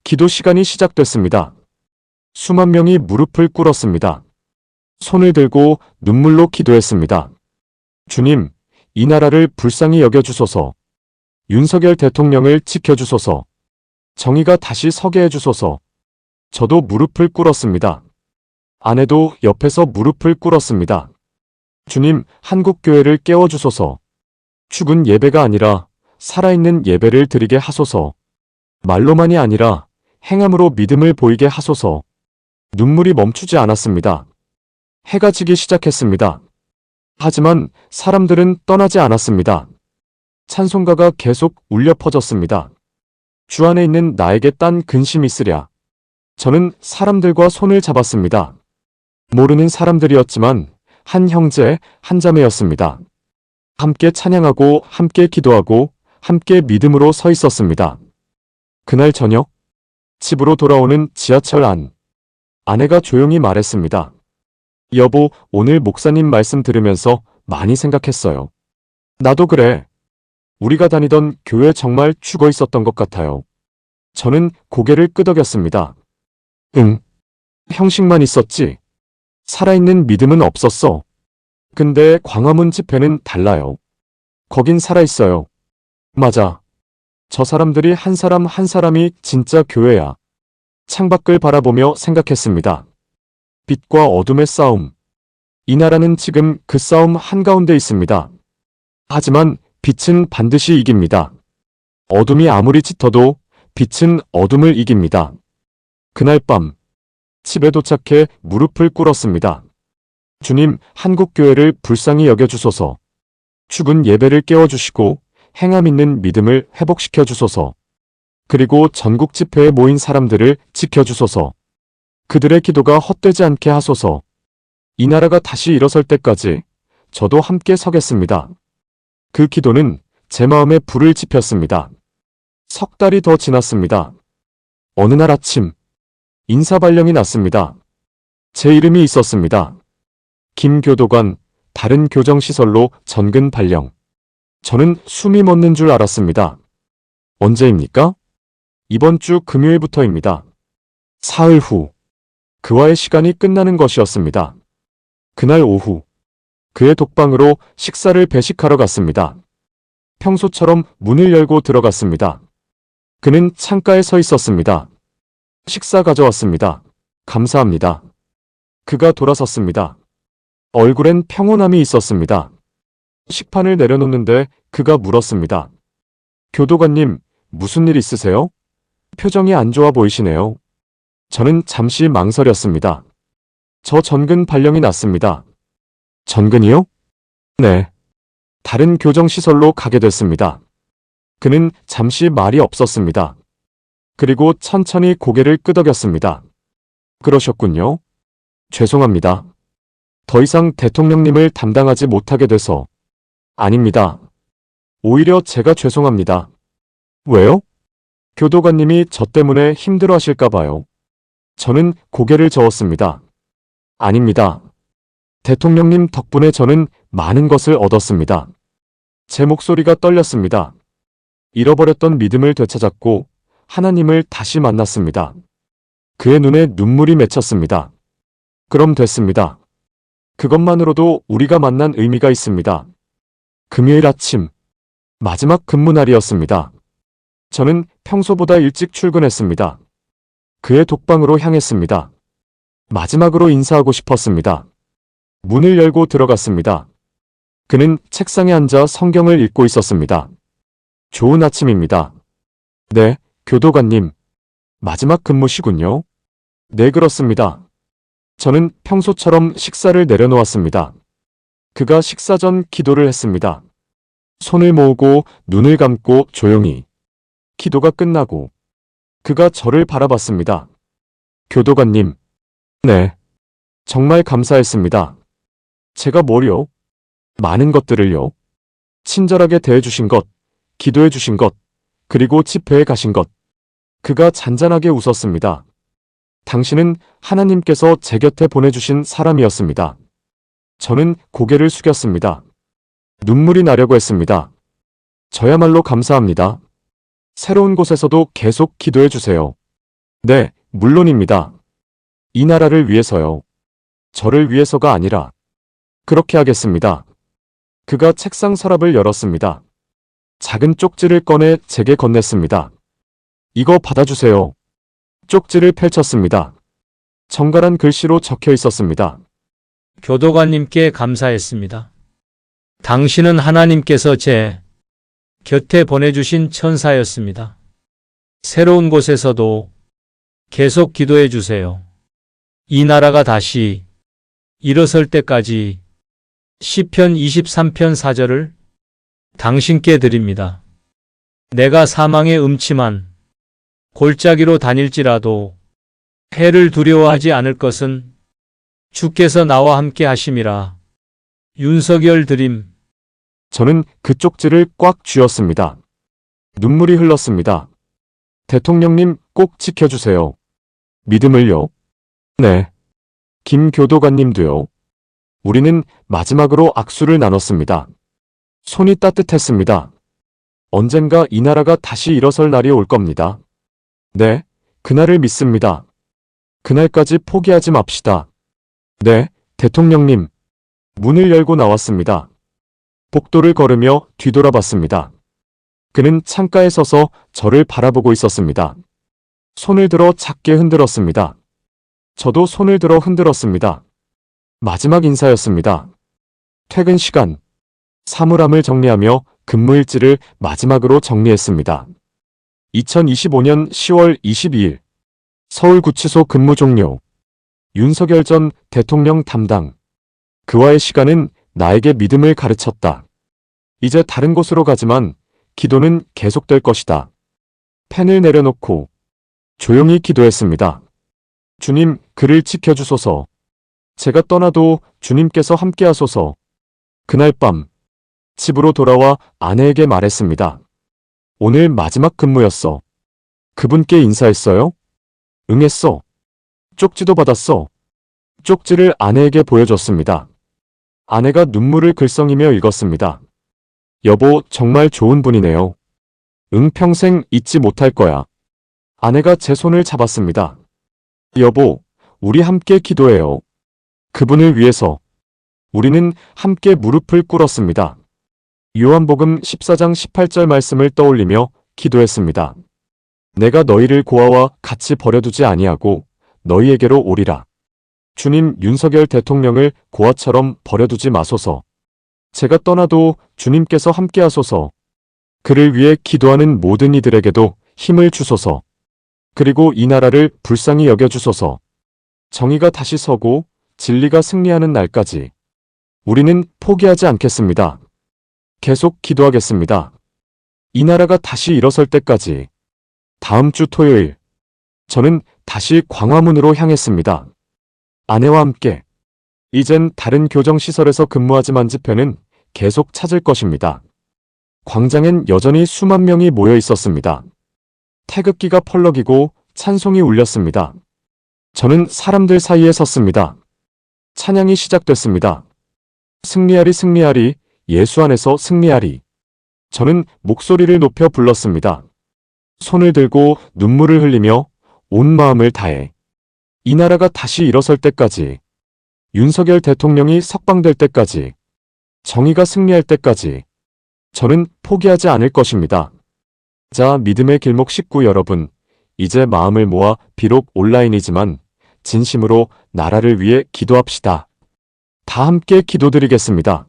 기도 시간이 시작됐습니다. 수만 명이 무릎을 꿇었습니다. 손을 들고 눈물로 기도했습니다. 주님, 이 나라를 불쌍히 여겨주소서. 윤석열 대통령을 지켜주소서. 정의가 다시 서게 해주소서. 저도 무릎을 꿇었습니다. 아내도 옆에서 무릎을 꿇었습니다. 주님, 한국교회를 깨워주소서. 죽은 예배가 아니라 살아있는 예배를 드리게 하소서. 말로만이 아니라 행함으로 믿음을 보이게 하소서. 눈물이 멈추지 않았습니다. 해가 지기 시작했습니다. 하지만 사람들은 떠나지 않았습니다. 찬송가가 계속 울려 퍼졌습니다. 주 안에 있는 나에게 딴 근심이 있으랴. 저는 사람들과 손을 잡았습니다. 모르는 사람들이었지만 한 형제, 한 자매였습니다. 함께 찬양하고 함께 기도하고 함께 믿음으로 서 있었습니다. 그날 저녁, 집으로 돌아오는 지하철 안. 아내가 조용히 말했습니다. 여보, 오늘 목사님 말씀 들으면서 많이 생각했어요. 나도 그래. 우리가 다니던 교회 정말 죽어 있었던 것 같아요. 저는 고개를 끄덕였습니다. 응. 형식만 있었지. 살아있는 믿음은 없었어. 근데 광화문 집회는 달라요. 거긴 살아있어요. 맞아. 저 사람들이 한 사람 한 사람이 진짜 교회야. 창밖을 바라보며 생각했습니다. 빛과 어둠의 싸움. 이 나라는 지금 그 싸움 한가운데 있습니다. 하지만 빛은 반드시 이깁니다. 어둠이 아무리 짙어도 빛은 어둠을 이깁니다. 그날 밤, 집에 도착해 무릎을 꿇었습니다. 주님, 한국교회를 불쌍히 여겨주소서. 죽은 예배를 깨워주시고 행함 있는 믿음을 회복시켜 주소서. 그리고 전국 집회에 모인 사람들을 지켜주소서. 그들의 기도가 헛되지 않게 하소서. 이 나라가 다시 일어설 때까지 저도 함께 서겠습니다. 그 기도는 제 마음에 불을 지폈습니다. 석 달이 더 지났습니다. 어느 날 아침, 인사발령이 났습니다. 제 이름이 있었습니다. 김교도관, 다른 교정시설로 전근 발령. 저는 숨이 멎는 줄 알았습니다. 언제입니까? 이번 주 금요일부터입니다. 사흘 후. 그와의 시간이 끝나는 것이었습니다. 그날 오후, 그의 독방으로 식사를 배식하러 갔습니다. 평소처럼 문을 열고 들어갔습니다. 그는 창가에 서 있었습니다. 식사 가져왔습니다. 감사합니다. 그가 돌아섰습니다. 얼굴엔 평온함이 있었습니다. 식판을 내려놓는데 그가 물었습니다. 교도관님, 무슨 일 있으세요? 표정이 안 좋아 보이시네요. 저는 잠시 망설였습니다. 저 전근 발령이 났습니다. 전근이요? 네. 다른 교정시설로 가게 됐습니다. 그는 잠시 말이 없었습니다. 그리고 천천히 고개를 끄덕였습니다. 그러셨군요. 죄송합니다. 더 이상 대통령님을 담당하지 못하게 돼서. 아닙니다. 오히려 제가 죄송합니다. 왜요? 교도관님이 저 때문에 힘들어 하실까 봐요. 저는 고개를 저었습니다. 아닙니다. 대통령님 덕분에 저는 많은 것을 얻었습니다. 제 목소리가 떨렸습니다. 잃어버렸던 믿음을 되찾았고 하나님을 다시 만났습니다. 그의 눈에 눈물이 맺혔습니다. 그럼 됐습니다. 그것만으로도 우리가 만난 의미가 있습니다. 금요일 아침, 마지막 근무날이었습니다. 저는 평소보다 일찍 출근했습니다. 그의 독방으로 향했습니다. 마지막으로 인사하고 싶었습니다. 문을 열고 들어갔습니다. 그는 책상에 앉아 성경을 읽고 있었습니다. 좋은 아침입니다. 네, 교도관님. 마지막 근무시군요. 네, 그렇습니다. 저는 평소처럼 식사를 내려놓았습니다. 그가 식사 전 기도를 했습니다. 손을 모으고 눈을 감고 조용히. 기도가 끝나고 그가 저를 바라봤습니다. 교도관님. 네. 정말 감사했습니다. 제가 뭐요? 많은 것들을요. 친절하게 대해주신 것, 기도해주신 것, 그리고 집회에 가신 것. 그가 잔잔하게 웃었습니다. 당신은 하나님께서 제 곁에 보내주신 사람이었습니다. 저는 고개를 숙였습니다. 눈물이 나려고 했습니다. 저야말로 감사합니다. 새로운 곳에서도 계속 기도해 주세요. 네, 물론입니다. 이 나라를 위해서요. 저를 위해서가 아니라. 그렇게 하겠습니다. 그가 책상 서랍을 열었습니다. 작은 쪽지를 꺼내 제게 건넸습니다. 이거 받아주세요. 쪽지를 펼쳤습니다. 정갈한 글씨로 적혀 있었습니다. 교도관님께 감사했습니다. 당신은 하나님께서 제 곁에 보내주신 천사였습니다. 새로운 곳에서도 계속 기도해 주세요. 이 나라가 다시 일어설 때까지 시편 23편 4절을 당신께 드립니다. 내가 사망의 음침한 골짜기로 다닐지라도 해를 두려워하지 않을 것은 주께서 나와 함께 하심이라. 윤석열 드림. 저는 그 쪽지를 꽉 쥐었습니다. 눈물이 흘렀습니다. 대통령님 꼭 지켜주세요. 믿음을요? 네. 김 교도관님도요. 우리는 마지막으로 악수를 나눴습니다. 손이 따뜻했습니다. 언젠가 이 나라가 다시 일어설 날이 올 겁니다. 네, 그날을 믿습니다. 그날까지 포기하지 맙시다. 네, 대통령님. 문을 열고 나왔습니다. 복도를 걸으며 뒤돌아봤습니다. 그는 창가에 서서 저를 바라보고 있었습니다. 손을 들어 작게 흔들었습니다. 저도 손을 들어 흔들었습니다. 마지막 인사였습니다. 퇴근 시간. 사물함을 정리하며 근무일지를 마지막으로 정리했습니다. 2025년 10월 22일 서울구치소 근무 종료. 윤석열 전 대통령 담당. 그와의 시간은 나에게 믿음을 가르쳤다. 이제 다른 곳으로 가지만 기도는 계속될 것이다. 펜을 내려놓고 조용히 기도했습니다. 주님, 그를 지켜주소서. 제가 떠나도 주님께서 함께하소서. 그날 밤 집으로 돌아와 아내에게 말했습니다. 오늘 마지막 근무였어. 그분께 인사했어요? 응했어. 쪽지도 받았어. 쪽지를 아내에게 보여줬습니다. 아내가 눈물을 글썽이며 읽었습니다. 여보, 정말 좋은 분이네요. 응, 평생 잊지 못할 거야. 아내가 제 손을 잡았습니다. 여보, 우리 함께 기도해요. 그분을 위해서 우리는 함께 무릎을 꿇었습니다. 요한복음 14장 18절 말씀을 떠올리며 기도했습니다. 내가 너희를 고아와 같이 버려두지 아니하고 너희에게로 오리라. 주님, 윤석열 대통령을 고아처럼 버려두지 마소서. 제가 떠나도 주님께서 함께하소서. 그를 위해 기도하는 모든 이들에게도 힘을 주소서. 그리고 이 나라를 불쌍히 여겨주소서. 정의가 다시 서고 진리가 승리하는 날까지 우리는 포기하지 않겠습니다. 계속 기도하겠습니다. 이 나라가 다시 일어설 때까지. 다음 주 토요일, 저는 다시 광화문으로 향했습니다. 아내와 함께. 이젠 다른 교정시설에서 근무하지만 집회는 계속 찾을 것입니다. 광장엔 여전히 수만 명이 모여 있었습니다. 태극기가 펄럭이고 찬송이 울렸습니다. 저는 사람들 사이에 섰습니다. 찬양이 시작됐습니다. 승리하리 승리하리, 예수 안에서 승리하리. 저는 목소리를 높여 불렀습니다. 손을 들고 눈물을 흘리며 온 마음을 다해. 이 나라가 다시 일어설 때까지, 윤석열 대통령이 석방될 때까지, 정의가 승리할 때까지 저는 포기하지 않을 것입니다. 자, 믿음의 길목 식구 여러분, 이제 마음을 모아 비록 온라인이지만 진심으로 나라를 위해 기도합시다. 다 함께 기도드리겠습니다.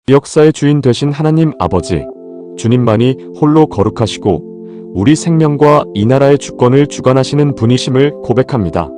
역사의 주인 되신 하나님 아버지, 주님만이 홀로 거룩하시고 우리 생명과 이 나라의 주권을 주관하시는 분이심을 고백합니다.